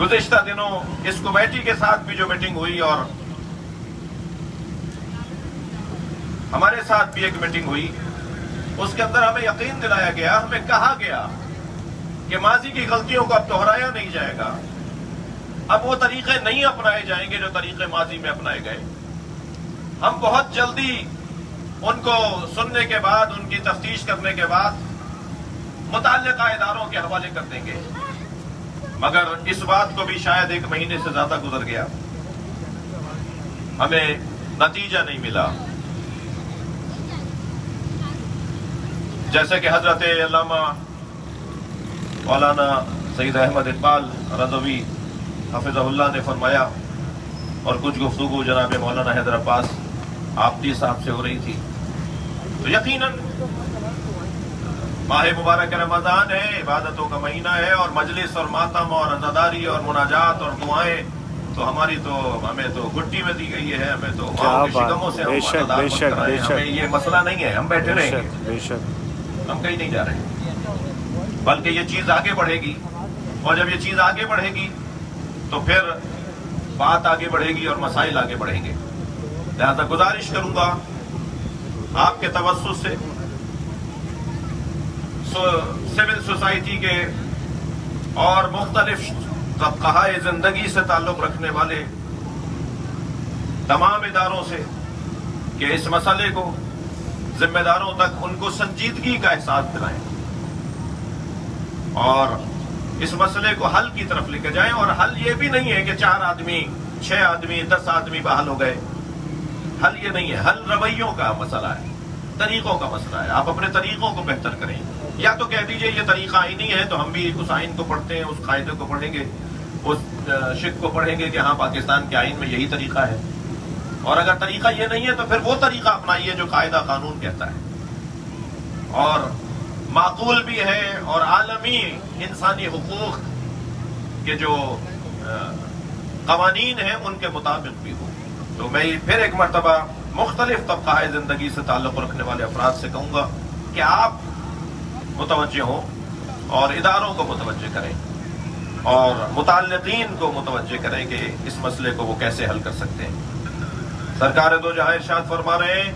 گزشتہ دنوں اس کمیٹی کے ساتھ بھی جو میٹنگ ہوئی اور ہمارے ساتھ بھی ایک میٹنگ ہوئی، اس کے اندر ہمیں یقین دلایا گیا، ہمیں کہا گیا کہ ماضی کی غلطیوں کو اب دہرایا نہیں جائے گا، اب وہ طریقے نہیں اپنائے جائیں گے جو طریقے ماضی میں اپنائے گئے۔ ہم بہت جلدی ان کو سننے کے بعد، ان کی تفتیش کرنے کے بعد متعلقہ اداروں کے حوالے کر دیں گے، مگر اس بات کو بھی شاید 1 مہینے سے زیادہ گزر گیا، ہمیں نتیجہ نہیں ملا۔ جیسے کہ حضرت علامہ مولانا سید احمد اقبال رضوی حفظہ اللہ نے فرمایا، اور کچھ گفتگو جناب مولانا حیدر عباس آبدی صاحب سے ہو رہی تھی، تو یقیناً ماہ مبارک رمضان ہے، عبادتوں کا مہینہ ہے، اور مجلس اور ماتم اور عزاداری اور مناجات اور دعائیں تو ہماری تو ہمیں تو گٹی میں دی گئی ہے، ہمیں تو ماں کی شکموں سے ہم عزادار بند کر رہے ہیں، ہمیں یہ مسئلہ نہیں ہے، ہم بیٹھے رہیں گے، ہم کہیں نہیں جا رہے ہیں، بلکہ یہ چیز آگے بڑھے گی، اور جب یہ چیز آگے بڑھے گی تو پھر بات آگے بڑھے گی اور مسائل آگے بڑھیں گے۔ لہذا گزارش کروں گا آپ کے توسط سے سول سوسائٹی کے اور مختلف طبقہ زندگی سے تعلق رکھنے والے تمام اداروں سے کہ اس مسئلے کو ذمہ داروں تک ان کو سنجیدگی کا احساس دلائیں اور اس مسئلے کو حل کی طرف لے کے جائیں۔ اور حل یہ بھی نہیں ہے کہ 4 آدمی 6 آدمی 10 آدمی بحال ہو گئے، حل یہ نہیں ہے، حل رویوں کا مسئلہ ہے، طریقوں کا مسئلہ ہے۔ آپ اپنے طریقوں کو بہتر کریں، یا تو کہہ دیجئے یہ طریقہ آئینی ہے تو ہم بھی اس آئین کو پڑھتے ہیں، اس قاعدے کو پڑھیں گے، اس شک کو پڑھیں گے کہ ہاں پاکستان کے آئین میں یہی طریقہ ہے، اور اگر طریقہ یہ نہیں ہے تو پھر وہ طریقہ اپنائیے جو قاعدہ قانون کہتا ہے اور معقول بھی ہے اور عالمی انسانی حقوق کے جو قوانین ہیں ان کے مطابق بھی ہو۔ تو میں پھر ایک مرتبہ مختلف طبقہ زندگی سے تعلق رکھنے والے افراد سے کہوں گا کہ آپ متوجہ ہوں اور اداروں کو متوجہ کریں اور متعلقین کو متوجہ کریں کہ اس مسئلے کو وہ کیسے حل کر سکتے ہیں۔ سرکار دو جہاں ارشاد فرما رہے ہیں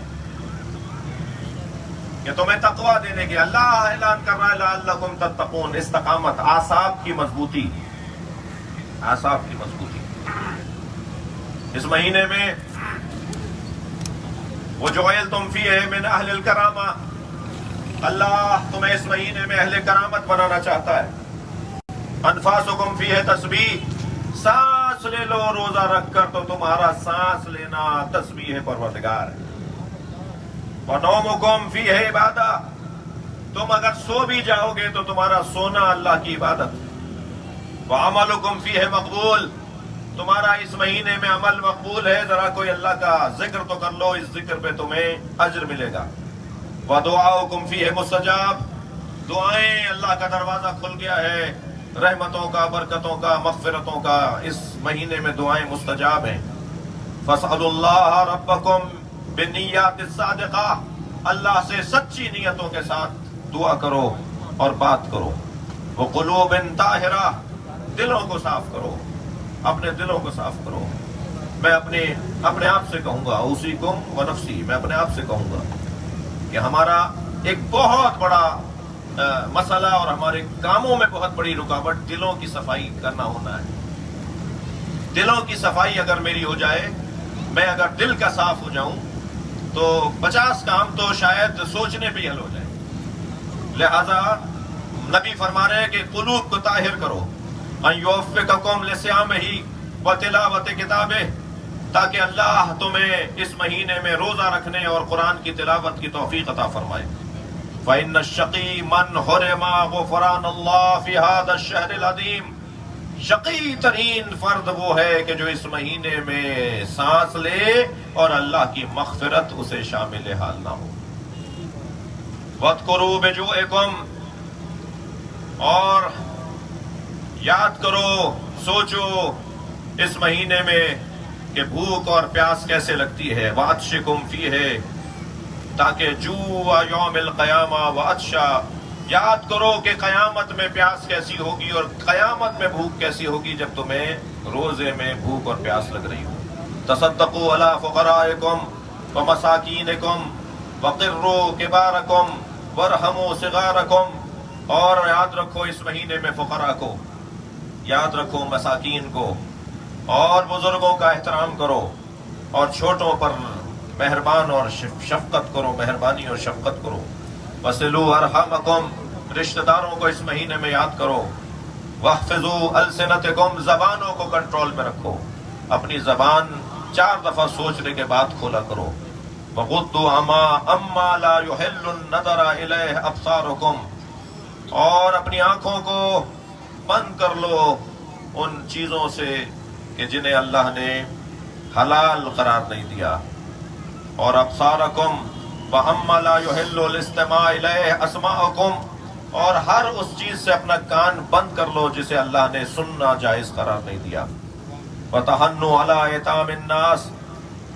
کہ تمہیں تقوی دینے کے اللہ اعلان کر رہا ہے لعلکم تتقون، استقامت، اعصاب کی مضبوطی، اعصاب کی مضبوطی۔ اس مہینے میں وجعلتم فیہ من اہل الکرامہ، اللہ تمہیں اس مہینے میں اہل کرامت بنانا چاہتا ہے۔ انفاسکم فیہ تسبیح، سانس لے لو روزہ رکھ کر تو تمہارا سانس لینا تسبیح پروردگار ہے۔ وَنَوْمُكُمْ فِيهِ عِبَادَةٌ، تم اگر سو بھی جاؤ گے تو تمہارا سونا اللہ کی عبادت۔ وَعَمَلُكُمْ فِيهِ مقبول، تمہارا اس مہینے میں عمل مقبول ہے، ذرا کوئی اللہ کا ذکر تو کر لو، اس ذکر پہ تمہیں اجر ملے گا۔ وَدُعَاؤُكُمْ فِيهِ مُسْتَجَاب، دعائیں اللہ کا دروازہ کھل گیا ہے، رحمتوں کا، برکتوں کا، مغفرتوں کا، اس مہینے میں دعائیں مستجاب ہیں۔ فَاسْأَلُوا اللَّهَ رَبَّكُمْ بِالنِّيَّاتِ الصَّادِقَةِ، اللہ سے سچی نیتوں کے ساتھ دعا کرو اور بات کرو۔ وَقُلُوبٍ طَاہِرَةٍ، دلوں کو صاف کرو، اپنے دلوں کو صاف کرو۔ میں اپنے آپ سے کہوں گا، اوصیکم ونفسی، میں اپنے آپ سے کہوں گا کہ ہمارا ایک بہت بڑا مسئلہ اور ہمارے کاموں میں بہت بڑی رکاوٹ دلوں کی صفائی کرنا ہونا ہے۔ دلوں کی صفائی اگر میری ہو جائے، میں اگر دل کا صاف ہو جاؤں تو 50 کام تو شاید سوچنے پہ ہی حل ہو جائے۔ لہذا نبی فرما رہے ہیں کہ قلوب کو طاہر کرو، ان یوفقکم لصیامہ و تلاوت کتابہ، تاکہ اللہ تمہیں اس مہینے میں روزہ رکھنے اور قرآن کی تلاوت کی توفیق عطا فرمائے۔ فإن الشقی من حرم غفران اللہ فی هذا الشہر العظیم، شقی ترین فرد وہ ہے کہ جو اس مہینے میں سانس لے اور اللہ کی مغفرت اسے شامل حال نہ ہو۔ وَاذْكُرُوا بِجُوعِكُمْ، اور یاد کرو، سوچو اس مہینے میں کہ بھوک اور پیاس کیسے لگتی ہے۔ وَعَطْشِكُمْ فِيهِ، تاکہ جوع یوم القیامہ وعطشا، یاد کرو کہ قیامت میں پیاس کیسی ہوگی اور قیامت میں بھوک کیسی ہوگی جب تمہیں روزے میں بھوک اور پیاس لگ رہی ہو۔ تصدقوا علی فقرائکم ومساکینکم وقروا کبارکم وارحموا صغارکم، اور یاد رکھو اس مہینے میں فقراء کو، یاد رکھو مساکین کو، اور بزرگوں کا احترام کرو، اور چھوٹوں پر مہربان اور شفقت کرو، مہربانی اور شفقت کرو۔ وَصِلُوا أَرْحَامَكُمْ، رشتہ داروں کو اس مہینے میں یاد کرو۔ وَاحْفِظُوا أَلْسِنَتَكُمْ، زبانوں کو کنٹرول میں رکھو، اپنی زبان 4 دفعہ سوچنے کے بعد کھولا کرو۔ وَغُضُّوا عَمَّا لَا يُحِلُّ النَّظَرَ إِلَيْهِ أَبْصَارُكُمْ، اور اپنی آنکھوں کو بند کر لو ان چیزوں سے کہ جنہیں اللہ نے حلال قرار نہیں دیا۔ اور ابصارکم وَعَمَّا لَا يُحِلُّ الْإِسْتِمَاعَ إِلَيْهِ أَسْمَاعُكُمْ، اور ہر اس چیز سے اپنا کان بند کر لو جسے اللہ نے سننا جائز قرار نہیں دیا۔ وَتَحَنُّوا عَلَىٰ أَيْتَامِ النَّاسِ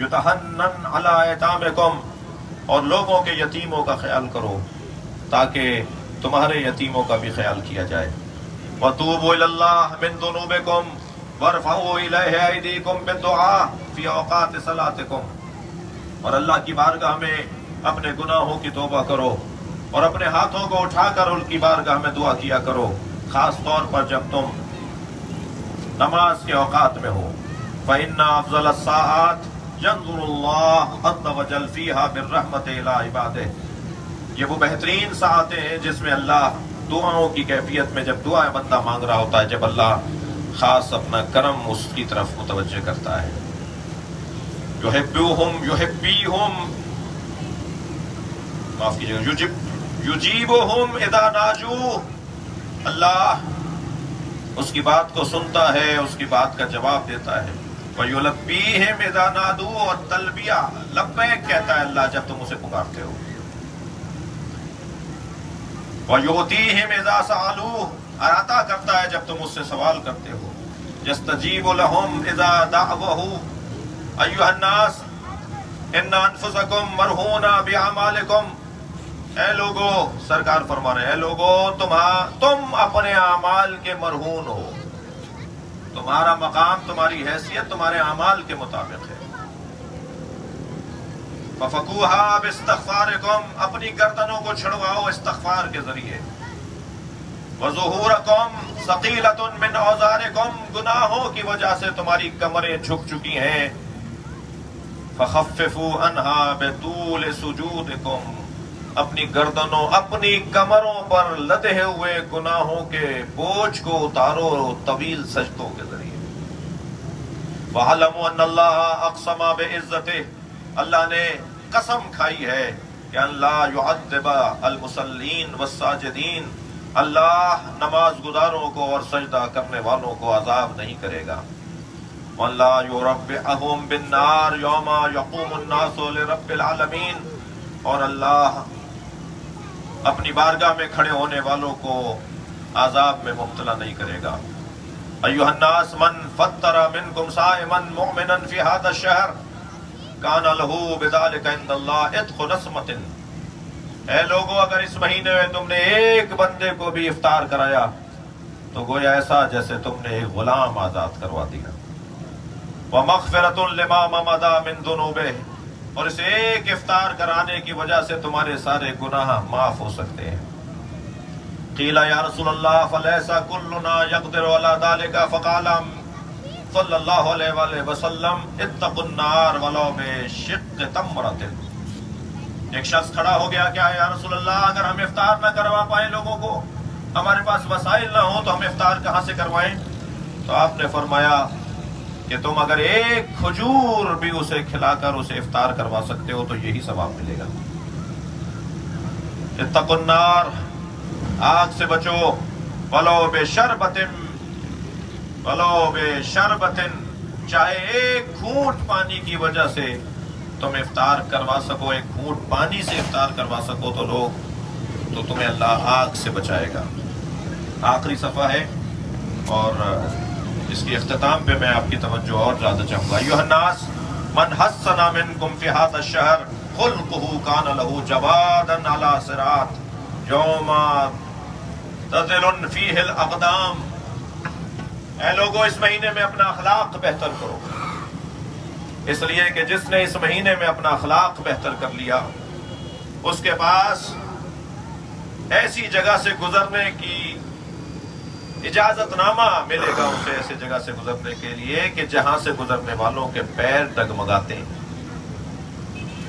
يُتَحَنَّنْ عَلَىٰ أَيْتَامِكُمْ، اور لوگوں کے یتیموں کا خیال کرو تاکہ تمہارے یتیموں کا بھی خیال کیا جائے۔ وَتُوبُوا إِلَى اللَّهِ مِن ذُنُوبِكُمْ وَارْفَعُوا إِلَيْهِ أَيْدِيكُمْ بِالدُّعَاءِ فِي أَوْقَاتِ صَلَاتِكُمْ، اور اللہ کی بارگاہ میں اپنے گناہوں کی توبہ کرو اور اپنے ہاتھوں کو اٹھا کر ان کی بارگاہ میں دعا کیا کرو، خاص طور پر جب تم نماز کے اوقات میں ہو۔ فَإِنَّ أَفْضَلَ السَّاعَاتِ يَنظُرُ اللَّهُ عَزَّ وَجَلَّ فِيهَا بِالرَّحْمَةِ إِلَىٰ عِبَادِهِ، یہ وہ بہترین ساعتیں ہیں جس میں اللہ دعاؤں کی کیفیت میں جب دعا بندہ مانگ رہا ہوتا ہے، جب اللہ خاص اپنا کرم اس کی طرف متوجہ کرتا ہے۔ یحبوہم یحبیہم، معاف کیجیے گا، یجیبہم اذا ناجو، اللہ اس کی بات کو سنتا ہے، اس کی بات کا جواب دیتا ہے۔ وَيُلَبِّيهِمْ اِذَا نَادُوا، اور تلبیہ لبیک کہتا ہے اللہ جب تم اسے پکارتے ہو۔ وَيُعْطِيهِمْ اِذَا سَأَلُوهُ، اور عطا کرتا ہے جب تم اس سے سوال کرتے ہو۔ يَسْتَجِيبُ لَهُمْ اِذَا دَعْوَهُ أَيُّهَا النَّاسِ إِنَّ أَنفُسَكُمْ مَرْهُونَ بِأَعْمَالِكُمْ، اے لوگو، سرکار فرما رہے ہیں، اے لوگو تم اپنے اعمال کے مرہون ہو، تمہارا مقام، تمہاری حیثیت تمہارے اعمال کے مطابق ہے۔ فَفَكُوهَا بِاسْتِغْفَارِكُمْ، اپنی گردنوں کو چھڑواؤ استغفار کے ذریعے۔ وَظُهُورَكُمْ ثَقِيلَةٌ مِّنْ أَوْزَارِكُمْ، گناہوں کی وجہ سے تمہاری کمریں جھک چکی ہیں۔ فَخَفِّفُوا عَنْهَا بِطُولِ سُجُودِكُمْ، اپنی گردنوں، اپنی کمروں پر لدے ہوئے گناہوں کے بوجھ کو اتارو طویل سجدوں کے ذریعے۔ وَاعْلَمُوا أَنَّ اللَّهَ أَقْسَمَ بِعِزَّتِهِ، اللہ نے قسم کھائی ہے کہ اللہ يُعَذِّبَ الْمُصَلِّينَ وَالسَّاجِدِينَ، اللہ نماز گزاروں کو اور سجدہ کرنے والوں کو عذاب نہیں کرے گا۔ وَلَا يُرَبِّعَهُمْ بِالنَّارِ يَوْمَ يَقُومُ النَّاسُ لِرَبِّ الْعَالَمِينَ، اور اللہ اپنی بارگاہ میں کھڑے ہونے والوں کو عذاب میں مبتلا نہیں کرے گا۔ ایھا الناس من فطر منکم صائما مؤمنا فی ھذا الشہر کان لہ بذلک عند اللہ عتق نسمۃ، اے لوگو اگر اس مہینے میں تم نے ایک بندے کو بھی افطار کرایا تو گویا ایسا جیسے تم نے ایک غلام آزاد کروا دیا۔ ومغفرۃ لما مضى من ذنوبہ، اور اس ایک افطار کرانے کی وجہ سے تمہارے سارے گناہ معاف ہو سکتے ہیں۔ قیل یا رسول اللہ فلیس کلنا یقدر علی ذلک، فقال صلی اللہ علیہ وآلہ وسلم اتقوا النار ولو بشق تمرۃ. ایک شخص کھڑا ہو گیا کہ یا رسول اللہ اگر ہم افطار نہ کروا پائیں لوگوں کو، ہمارے پاس وسائل نہ ہوں تو ہم افطار کہاں سے کروائیں؟ تو آپ نے فرمایا کہ تم اگر ایک کھجور بھی اسے کھلا کر اسے افطار کروا سکتے ہو تو یہی ثواب ملے گا. اتقوا النار، آگ سے بچو، ولو بشربۃ، ولو بشربۃ، چاہے ایک گھونٹ پانی کی وجہ سے تم افطار کروا سکو، ایک گھونٹ پانی سے افطار کروا سکو تو تمہیں اللہ آگ سے بچائے گا. آخری صفحہ ہے اور اس کی اختتام پہ میں آپ کی توجہ اور زیادہ چاہوں گا. ایھا الناس من حسن منکم فی ھذا الشہر خلقہ کان لہ جوادا علی صراط یوم تزل فیہ الاقدام. اے لوگوں اس مہینے میں اپنا اخلاق بہتر کرو، اس لیے کہ جس نے اس مہینے میں اپنا اخلاق بہتر کر لیا اس کے پاس ایسی جگہ سے گزرنے کی اجازت نامہ ملے گا، اسے ایسی جگہ سے گزرنے کے لیے کہ جہاں سے گزرنے والوں کے پیر ڈگمگاتے ہیں،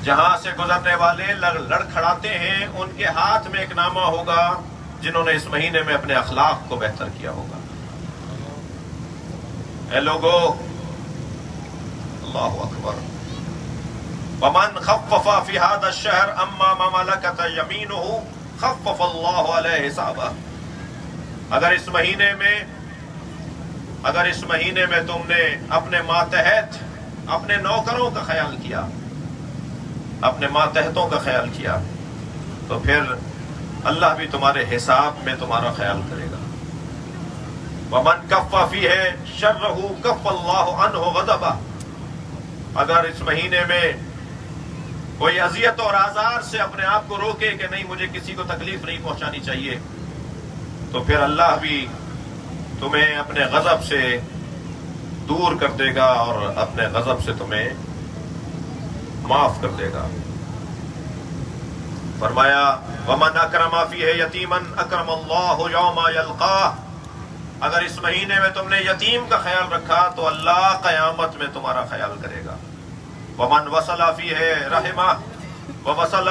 جہاں سے گزرنے والے لڑکھڑاتے ہیں، ان کے ہاتھ میں ایک نامہ ہوگا جنہوں نے اس مہینے میں اپنے اخلاق کو بہتر کیا ہوگا. اے لوگو، اللہ اکبر. ومن خفف فی ھذا الشہر اما ما ملکت یمینہ خفف اللہ علیہ حسابہ. اگر اس مہینے میں تم نے اپنے ماتحت، اپنے نوکروں کا خیال کیا، اپنے ماتحتوں کا خیال کیا، تو پھر اللہ بھی تمہارے حساب میں تمہارا خیال کرے گا. ومن کف فیہ شرہ کف اللہ عنہ غضبہ. اگر اس مہینے میں کوئی اذیت اور آزار سے اپنے آپ کو روکے کہ نہیں مجھے کسی کو تکلیف نہیں پہنچانی چاہیے، تو پھر اللہ بھی تمہیں اپنے غضب سے دور کر دے گا اور اپنے غضب سے تمہیں معاف کر دے گا. فرمایا ومن اکرم فیہ یتیما اکرم اللہ یوم یلقاہ. اگر اس مہینے میں تم نے یتیم کا خیال رکھا تو اللہ قیامت میں تمہارا خیال کرے گا. ومن وصل فیہ رحمہ وصل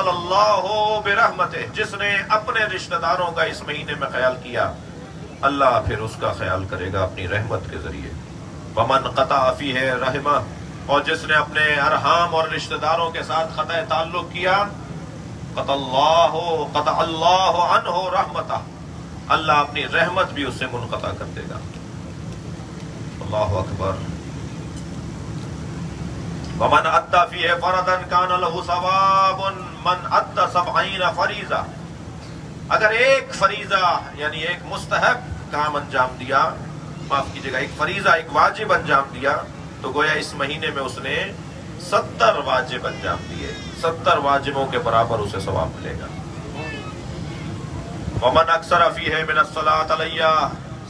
اللہ برحمتہ. جس نے اپنے رشتہ داروں کا اس مہینے میں خیال کیا اللہ پھر اس کا خیال کرے گا اپنی رحمت کے ذریعے. ومن قطع فیہ رحمہ. اور جس نے اپنے ارحام اور رشتہ داروں کے ساتھ قطع تعلق کیا قطع اللہ عنہ رحمتہ. اللہ اپنی رحمت بھی اسے منقطع کر دے گا. اللہ اکبر. ومن ادى فیہ فرضا کان لہ ثواب من ادى 70 فریضہ. اگر ایک فریضہ یعنی ایک مستحب کام انجام دیا، معاف کیجیے گا، ایک فریضہ، ایک واجب انجام دیا، تو گویا اس مہینے میں اس نے 70 واجب انجام دیے، 70 واجبوں کے برابر اسے ثواب ملے گا. ومن اکثر فیہ من الصلاۃ علیہ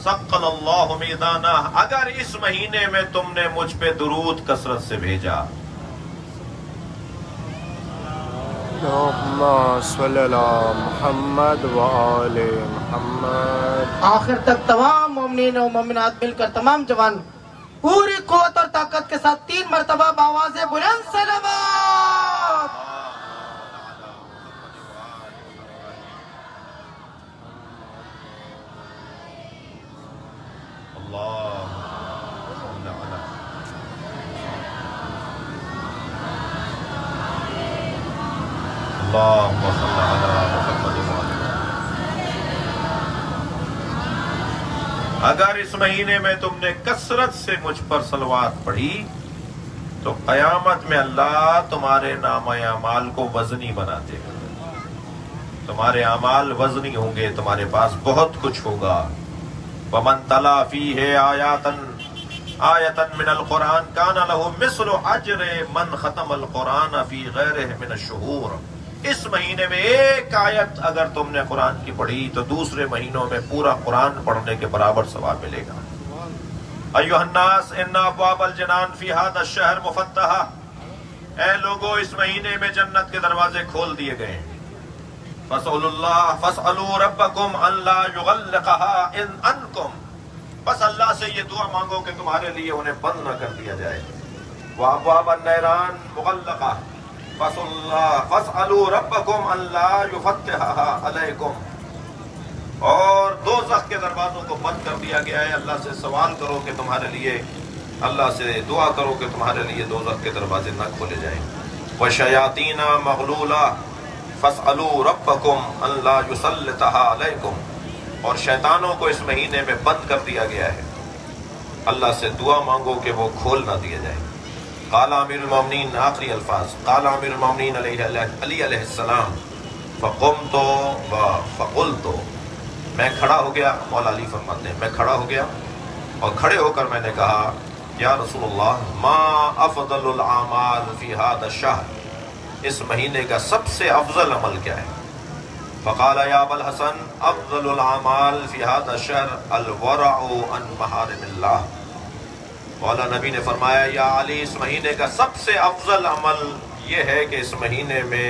ثقل اللہ میزانہ. اگر اس مہینے میں تم نے مجھ پہ درود کثرت سے بھیجا، اللہم صلی علی محمد وآل محمد. آخر تک تمام مومنین و مومنات مل کر تمام جوان پوری قوت اور طاقت کے ساتھ 3 مرتبہ بآواز بلند صلوات. اللہم صلی علی محمد. اگر اس مہینے میں تم نے کثرت سے مجھ پر صلوات پڑھی تو قیامت میں اللہ تمہارے نامہ اعمال کو وزنی بنا دے گا. تمہارے اعمال وزنی ہوں گے، تمہارے پاس بہت کچھ ہوگا. ومن تلا فیہ آیۃ من القرآن کان لہ مثل اجر من ختم القرآن فی غیرہ من الشہور. اس مہینے میں ایک آیت اگر تم نے قرآن کی پڑھی تو دوسرے مہینوں میں پورا قرآن پڑھنے کے برابر ثواب ملے گا. ایھا الناس ان ابواب الجنان فی ھذا الشہر مفتحہ. اے لوگو اس مہینے میں جنت کے دروازے کھول دیے گئے ہیں. فاسألوا ربکم ان لا یغلقها عنکم. بس اللہ سے یہ دعا مانگو کہ تمہارے لیے انہیں بند نہ کر دیا جائے. وَأَبْوَابَ النِّيرَانِ مُغَلَّقَةٌ فَاسْأَلُوا رَبَّكُمْ أَنْ لَا يُفَتِّحَهَا عَلَيْكُمْ. اور دوزخ کے دروازوں کو بند کر دیا گیا ہے. اللہ سے سوال کرو کہ تمہارے لیے، اللہ سے دعا کرو کہ تمہارے لیے دوزخ کے دروازے نہ کھولے جائیں. وَشَيَاطِينَ مَغْلُولَةٌ فَاسْأَلُوا رَبَّكُمْ أَنْ لَا يُسَلِّطَهَا عَلَيْكُمْ. اور شیطانوں کو اس مہینے میں بند کر دیا گیا ہے. اللہ سے دعا مانگو کہ وہ کھول نہ دیا جائے. قال امیر المومنین، آخری الفاظ، قال امیر المومنین علی علیہ السلام فقمت فقلت، میں کھڑا ہو گیا. مولا علی فرماتے ہیں میں کھڑا ہو گیا اور کھڑے ہو کر میں نے کہا یا رسول اللہ ما افضل الاعمال فی هذا الشہر، اس مہینے کا سب سے افضل عمل کیا ہے؟ فقال یا ابا الحسن افضل الاعمال فی هذا الشہر الورع عن محارم اللہ. مولا نبی نے فرمایا یا علی، اس مہینے کا سب سے افضل عمل یہ ہے کہ اس مہینے میں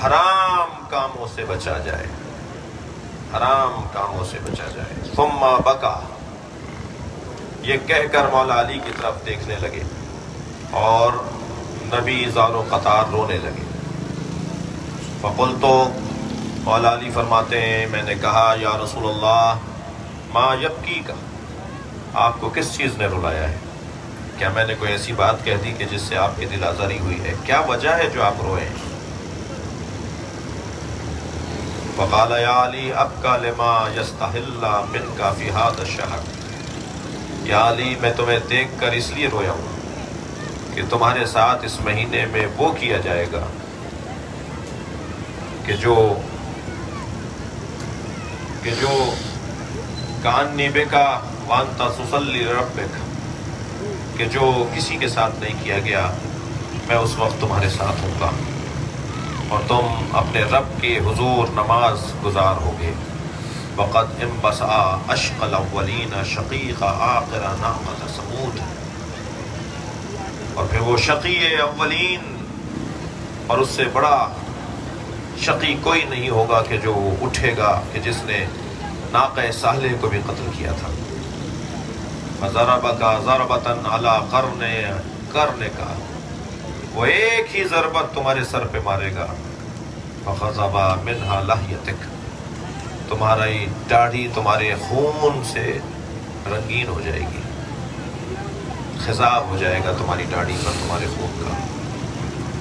حرام کاموں سے بچا جائے، حرام کاموں سے بچا جائے. ثم بکا، یہ کہہ کر مولا علی کی طرف دیکھنے لگے اور نبی زار و قطار رونے لگے. فقلت، مولا علی فرماتے ہیں میں نے کہا یا رسول اللہ ما یبکی کا، آپ کو کس چیز نے رلایا ہے؟ کیا میں نے کوئی ایسی بات کہہ دی کہ جس سے آپ کی دل آزاری ہوئی ہے؟ کیا وجہ ہے جو آپ روئے ہیں؟ فقال یا علی ابکا لما یستحل منک فی ھذا الشہر. یا علی میں تمہیں دیکھ کر اس لیے رویا ہوں کہ تمہارے ساتھ اس مہینے میں وہ کیا جائے گا کہ جو کانی بکا وانتا تصلی ربک، کہ جو کسی کے ساتھ نہیں کیا گیا میں اس وقت تمہارے ساتھ ہوں گا اور تم اپنے رب کے حضور نماز گزار ہوگے. وقد انبسا اشق الاولین شقیق آخر ناقۃ ثمود. اور پھر وہ شقی اولین اور اس سے بڑا شقی کوئی نہیں ہوگا کہ جو اٹھے گا کہ جس نے ناقہ صالح کو بھی قتل کیا تھا. فضربک ضربۃ علی قرنک، وہ ایک ہی ضربت تمہارے سر پہ مارے گا. فخضب منہا لحیتک، تمہاری داڑھی تمہارے خون سے رنگین ہو جائے گی، خضاب ہو جائے گا تمہاری داڑھی پر تمہارے خون کا.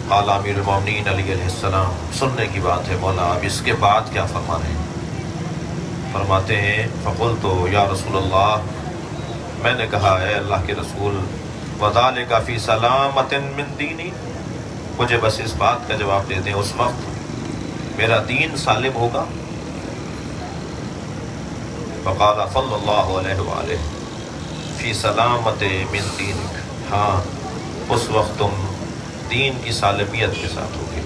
قال امیر المومنین علی علیہ السلام، سننے کی بات ہے مولا اب اس کے بعد کیا فرما رہے ہیں؟ فرماتے ہیں فقلت یا رسول اللہ، میں نے کہا اے اللہ کے رسول وذالک فی سلامۃ من دینی، مجھے بس اس بات کا جواب دے دیں اس وقت میرا دین سالم ہوگا. فقال صلی اللہ علیہ وآلہ فی سلامت من دینک، ہاں اس وقت تم دین کی سالمیت کے ساتھ ہوگے.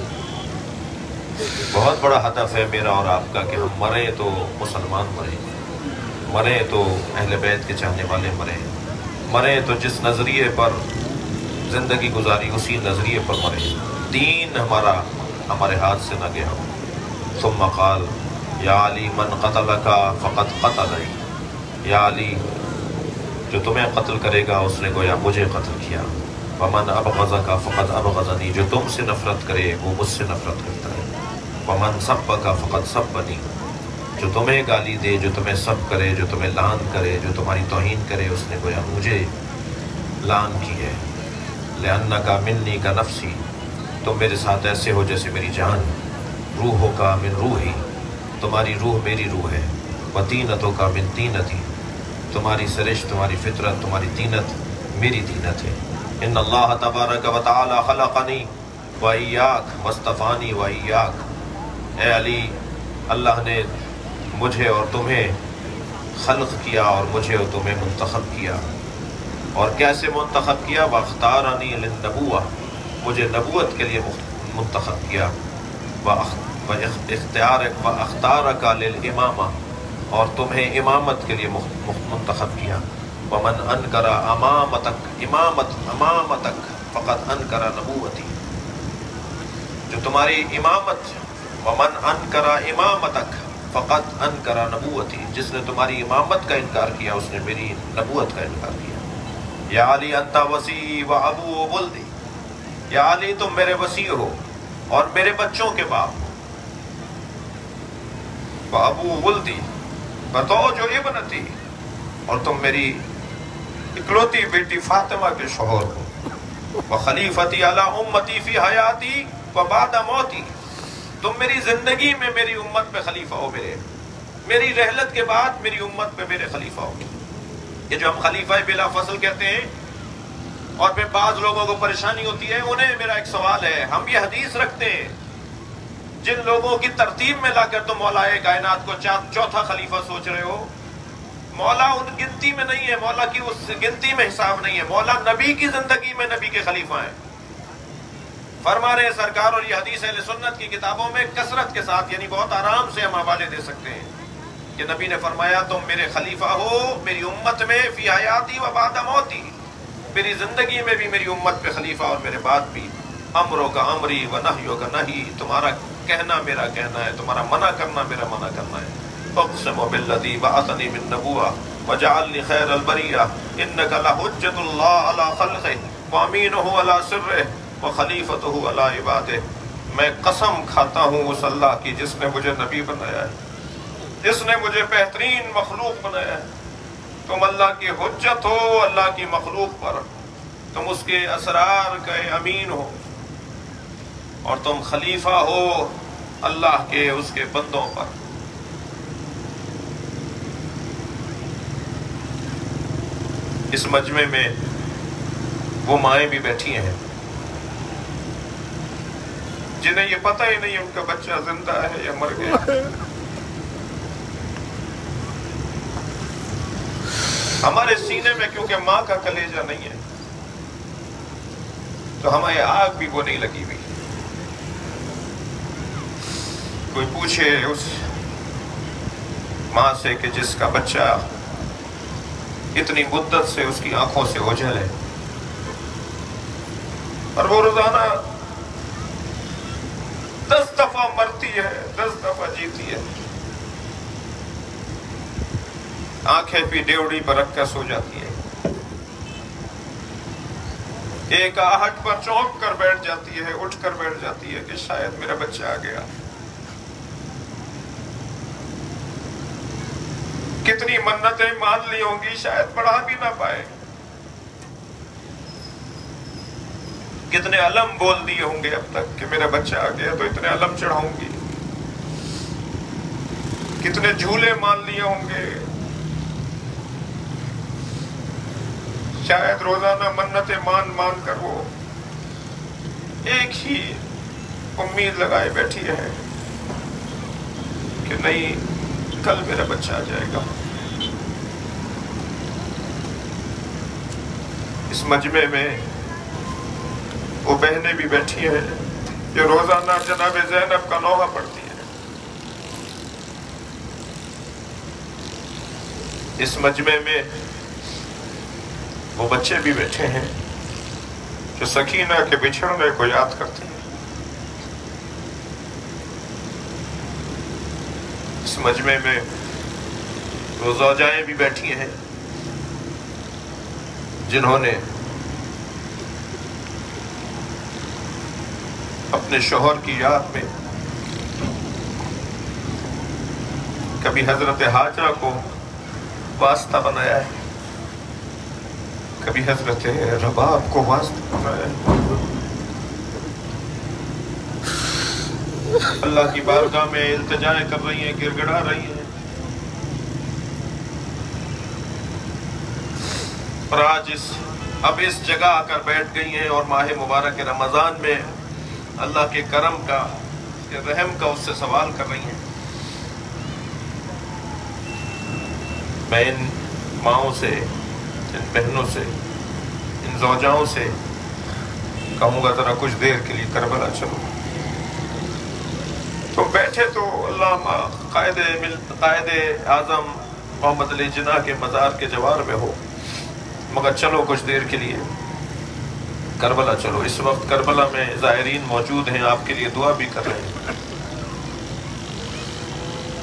بہت بڑا ہدف ہے میرا اور آپ کا کہ ہم مریں تو مسلمان مریں، مریں تو اہل بیت کے چاہنے والے مریں، مریں تو جس نظریے پر زندگی گزاری اسی نظریے پر مریں، دین ہمارے ہاتھ سے نہ گیا ہو. ثم قال یا علی من قتلک فقد قتلنی، یا علی جو تمہیں قتل کرے گا اس نے گویا مجھے قتل کیا. ومن ابغضک فقد ابغضنی، جو تم سے نفرت کرے وہ مجھ سے نفرت کرتا ہے. ومن سبک فقد سبنی، جو تمہیں گالی دے، جو تمہیں سب کرے، جو تمہیں لعن کرے، جو تمہاری توہین کرے اس نے گویا مجھے لعن کی ہے. لأنک منی کا نفسی، تم میرے ساتھ ایسے ہو جیسے میری جان. روحوں کا من روحی، تمہاری روح میری روح ہے. وطینتوں کا من طینتی، تمہاری سرشت، تمہاری فطرت، تمہاری طینت میری طینت ہے. ان اللہ تبارک و تعالی خلقنی وإیاک واصطفانی وإیاک. اے علی، اللہ نے مجھے اور تمہیں خلق کیا اور مجھے اور تمہیں منتخب کیا. اور کیسے منتخب کیا؟ واختارنی للنبوہ، مجھے نبوت کے لیے منتخب کیا. واختارک للامامہ، اور تمہیں امامت کے لیے منتخب کیا. ومن انکر امامتک فقد انکر نبوتی، جو تمہاری امامت، ومن انکر امامتک فقط انکر نبوتی، جس نے تمہاری امامت کا انکار کیا اس نے میری نبوت کا انکار کیا۔ یا علی انت وصی و ابو ولدی، یا علی تم میرے وصی ہو اور میرے بچوں کے باپ ہو۔ و ابو ولدی، بتو جو ابنتی، اور تم میری اکلوتی بیٹی فاطمہ کے شوہر ہو۔ وخلیفتی علی امتی فی حیاتی و بعد موتی، تم میری زندگی میں میری امت پہ خلیفہ ہو، میری رحلت کے بعد میری امت پہ میرے خلیفہ ہو۔ یہ جو ہم خلیفہ بلا فصل کہتے ہیں اور پھر بعض لوگوں کو پریشانی ہوتی ہے، انہیں میرا ایک سوال ہے، ہم یہ حدیث رکھتے ہیں جن لوگوں کی ترتیب میں لا کر تم مولا کائنات کو چوتھا خلیفہ سوچ رہے ہو، مولا ان گنتی میں نہیں ہے، مولا کی اس گنتی میں حساب نہیں ہے، مولا نبی کی زندگی میں نبی کے خلیفہ ہیں۔ فرما رہے ہیں سرکار، اور یہ حدیث اہل سنت کی کتابوں میں کثرت کے ساتھ، یعنی بہت آرام سے ہم حوالے دے سکتے ہیں کہ نبی نے فرمایا تم میرے خلیفہ ہو میری امت میں فی حیاتی و بعد موتی، میری زندگی میں بھی میری امت پہ خلیفہ اور میرے بعد بھی۔ امروں کا امری و نہیوں کا نہی، تمہارا کہنا میرا کہنا ہے، تمہارا منع کرنا میرا منع کرنا ہے۔ اقسم بالذی بعثنی بالنبوۃ وجعلنی خیر البریہ انک لحجۃ اللہ علی خلقہ وامینہ علی سرہ وخلیفتہ علی عبادہ، میں قسم کھاتا ہوں اس اللہ کی جس نے مجھے نبی بنایا ہے، جس نے مجھے بہترین مخلوق بنایا ہے۔ تم اللہ کی حجت ہو اللہ کی مخلوق پر، تم اس کے اسرار کا امین ہو، اور تم خلیفہ ہو اللہ کے اس کے بندوں پر۔ اس مجمع میں وہ مائیں بھی بیٹھی ہیں جنہیں یہ پتہ ہی نہیں ان کا بچہ زندہ ہے یا مر گیا۔ ہمارے سینے میں کیونکہ ماں کا کلیجہ نہیں ہے تو ہمیں آگ بھی وہ نہیں لگی ہوئی۔ کوئی پوچھے اس ماں سے کہ جس کا بچہ اتنی مدت سے اس کی آنکھوں سے اوجھل ہے اور وہ روزانہ 10 دفعہ مرتی ہے 10 دفعہ جیتی ہے، آنکھیں بھی ڈیوڑی پر رکھ کر سو جاتی ہے، ایک آہٹ پر چونک کر بیٹھ جاتی ہے، اٹھ کر بیٹھ جاتی ہے کہ شاید میرا بچہ آ گیا۔ کتنی منتیں مان لی ہوں گی، شاید پڑھا بھی نہ پائے، کتنے علم بول دیے ہوں گے اب تک کہ میرا بچہ آ گیا تو اتنے علم چڑھاؤں گی، کتنے جھولے مان لیے ہوں گے، شاید روزانہ منتیں مان کر وہ ایک ہی امید لگائے بیٹھی ہے کہ نہیں کل میرا بچہ آ جائے گا۔ اس مجمع میں وہ بہنیں بھی بیٹھی ہیں جو روزانہ جناب زینب کا نوحہ پڑھتی ہیں۔ اس مجمع میں وہ بچے بھی بیٹھے ہیں جو سکینہ کے بچھڑنے کو یاد کرتے ہیں۔ اس مجمع میں وہ زوجائیں بھی بیٹھی ہیں جنہوں نے اپنے شوہر کی یاد میں کبھی حضرت حاجرہ کو واسطہ بنایا ہے، کبھی حضرت رباب کو واسطہ بنایا ہے۔ اللہ کی بارگاہ میں التجائیں کر رہی ہیں، گر گڑا رہی ہیں، اور آج اب اس جگہ آ کر بیٹھ گئی ہیں اور ماہ مبارک رمضان میں اللہ کے کرم کا کے رحم کا اس سے سوال کر رہی ہیں۔ میں ان ماؤں سے، ان بہنوں سے، ان زوجاؤں سے کہوں گا ذرا کچھ دیر کے لیے کربلا چلو۔ تو بیٹھے تو اللہ قائد اعظم محمد علی جناح کے مزار کے جوار میں ہو، مگر چلو کچھ دیر کے لیے کربلا چلو۔ اس وقت کربلا میں زائرین موجود ہیں، آپ کے لیے دعا بھی کر رہے ہیں۔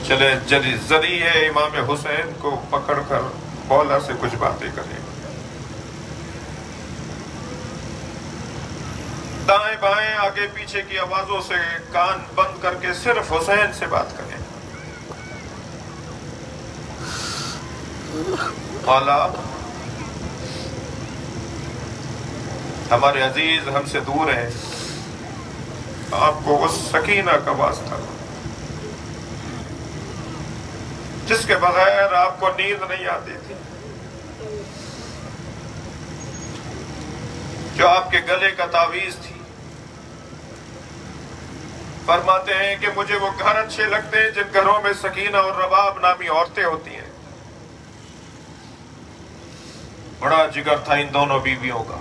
چلے ذریعے امام حسین کو پکڑ کر مولا سے کچھ باتیں کریں. دائیں بائیں آگے پیچھے کی آوازوں سے کان بند کر کے صرف حسین سے بات کریں. مولا ہمارے عزیز ہم سے دور ہیں، آپ کو اس سکینہ کا واسطہ جس کے بغیر آپ کو نیند نہیں آتی تھی، جو آپ کے گلے کا تعویذ تھی. فرماتے ہیں کہ مجھے وہ گھر اچھے لگتے ہیں جن گھروں میں سکینہ اور رباب نامی عورتیں ہوتی ہیں. بڑا جگر تھا ان دونوں بیویوں کا،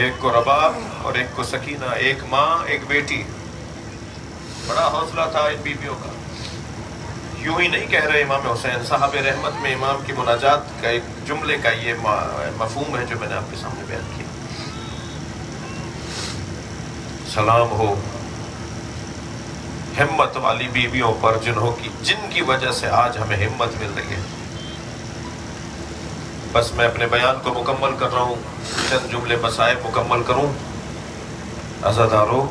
ایک کو رباب اور ایک کو سکینہ، ایک ماں ایک بیٹی. بڑا حوصلہ تھا ان بیویوں کا. یوں ہی نہیں کہہ رہے امام حسین، صاحب رحمت میں امام کی مناجات کا ایک جملے کا یہ مفہوم ہے جو میں نے آپ کے سامنے بیان کیا. سلام ہو ہمت والی بیویوں پر جن کی وجہ سے آج ہمیں ہمت مل رہی ہے. بس میں اپنے بیان کو مکمل کر رہا ہوں، چند جملے مسائب مکمل کروں. عزادارو،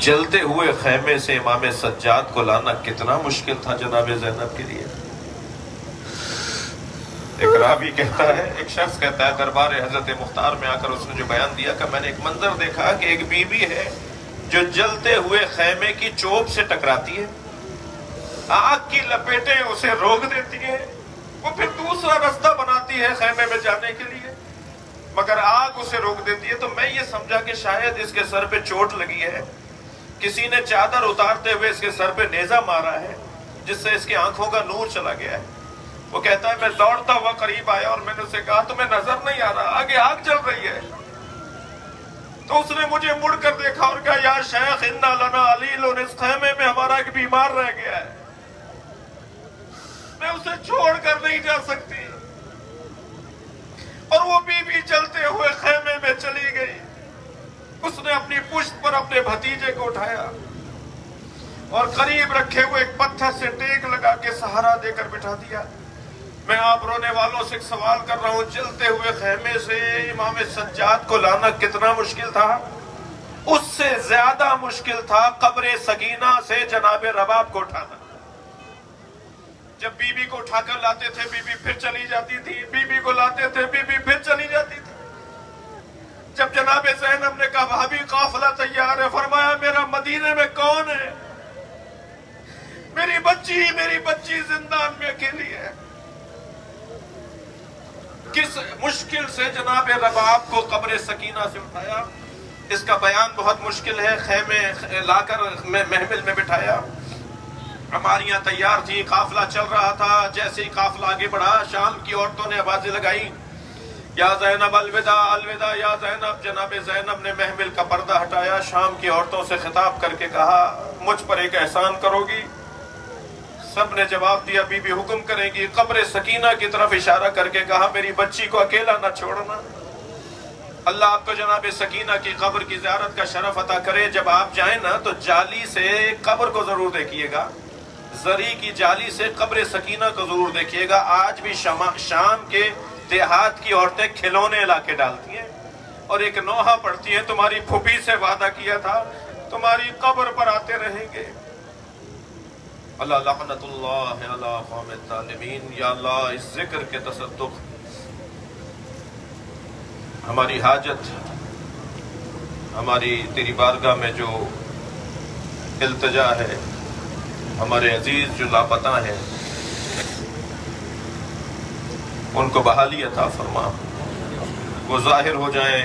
جلتے ہوئے خیمے سے امام سجاد کو لانا کتنا مشکل تھا جناب زینب کے لیے. ایک راوی کہتا ہے، ایک شخص کہتا ہے دربار حضرت مختار میں آ کر اس نے جو بیان دیا کہ میں نے ایک منظر دیکھا کہ ایک بیوی ہے جو جلتے ہوئے خیمے کی چوب سے ٹکراتی ہے، آگ کی لپیٹیں اسے روک دیتی ہیں، وہ پھر دوسرا رستہ بناتی ہے خیمے میں جانے کے لیے مگر آگ اسے روک دیتی ہے. تو میں یہ سمجھا کہ شاید اس کے سر پہ چوٹ لگی ہے، کسی نے چادر اتارتے ہوئے اس کے سر پہ نیزہ مارا ہے جس سے اس کی آنکھوں کا نور چلا گیا ہے. وہ کہتا ہے میں دوڑتا ہوا قریب آیا اور میں نے اسے کہا تمہیں نظر نہیں آ رہا آگے آگ جل رہی ہے؟ تو اس نے مجھے مڑ کر دیکھا اور کہا یا شیخ انا لنا علیل، اس خیمے میں ہمارا ایک بیمار رہ گیا ہے، میں اسے چھوڑ کر نہیں جا سکتی. اور وہ بیوی چلتے ہوئے خیمے میں چلی گئی. اس نے اپنی پشت پر اپنے بھتیجے کو اٹھایا اور قریب رکھے ہوئے ایک پتھر سے ٹیک لگا کے سہارا دے کر بٹھا دیا. میں آپ رونے والوں سے ایک سوال کر رہا ہوں، جلتے ہوئے خیمے سے امام سجاد کو لانا کتنا مشکل تھا؟ اس سے زیادہ مشکل تھا قبر سکینہ سے جناب رباب کو اٹھانا. جب بی بی کو اٹھا کر لاتے تھے بی بی پھر چلی جاتی تھی، بی بی کو لاتے تھے بی بی پھر چلی جاتی تھی. جب جناب زینب نے کہا بھابی قافلہ تیار ہے، فرمایا میرا مدینے میں کون ہے؟ میری بچی زندان میں اکیلی ہے. کس مشکل سے جناب رباب کو قبر سکینہ سے اٹھایا، اس کا بیان بہت مشکل ہے. خیمے لا کر محمل میں بٹھایا، ہماریاں تیار تھی، قافلہ چل رہا تھا. جیسے ہی قافلہ آگے بڑھا شام کی عورتوں نے آوازیں لگائی یا زینب الوداع الوداع یا زینب. جناب زینب نے محمل کا پردہ ہٹایا، شام کی عورتوں سے خطاب کر کے کہا مجھ پر ایک احسان کرو گی؟ سب نے جواب دیا بی بی حکم کریں گی. قبر سکینہ کی طرف اشارہ کر کے کہا میری بچی کو اکیلا نہ چھوڑنا. اللہ آپ کو جناب سکینہ کی قبر کی زیارت کا شرف عطا کرے. جب آپ جائیں نا تو جالی سے قبر کو ضرور دیکھیے گا، زری کی جالی سے قبر سکینہ کو ضرور دیکھیے گا. آج بھی شام کے دیہات کی عورتیں کھلونے لا کے ڈالتی ہیں اور ایک نوحہ پڑھتی ہیں تمہاری پھوپھی سے وعدہ کیا تھا تمہاری قبر پر آتے رہیں گے. اللہ لعنت اللہ علی قوم الظالمین. یا اللہ اس ذکر کے تصدق ہماری حاجت، ہماری تیری بارگاہ میں جو التجا ہے، ہمارے عزیز جو لاپتہ ہیں ان کو بحالی عطا فرما، وہ ظاہر ہو جائیں،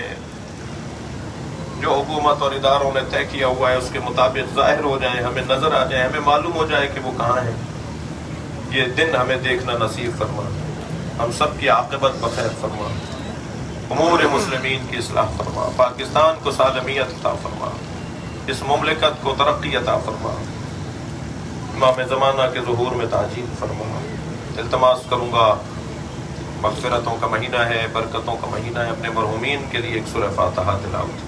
جو حکومت اور اداروں نے طے کیا ہوا ہے اس کے مطابق ظاہر ہو جائیں، ہمیں نظر آ جائیں، ہمیں معلوم ہو جائے کہ وہ کہاں ہیں. یہ دن ہمیں دیکھنا نصیب فرما، ہم سب کی عاقبت بخیر فرما، امور مسلمین کی اصلاح فرما، پاکستان کو سالمیت عطا فرما، اس مملکت کو ترقی عطا فرما، امام زمانہ کے ظہور میں تعجیل فرما. التماس کروں گا، مغفرتوں کا مہینہ ہے، برکتوں کا مہینہ ہے، اپنے مرحومین کے لیے ایک سورہ فاتحہ تلاوت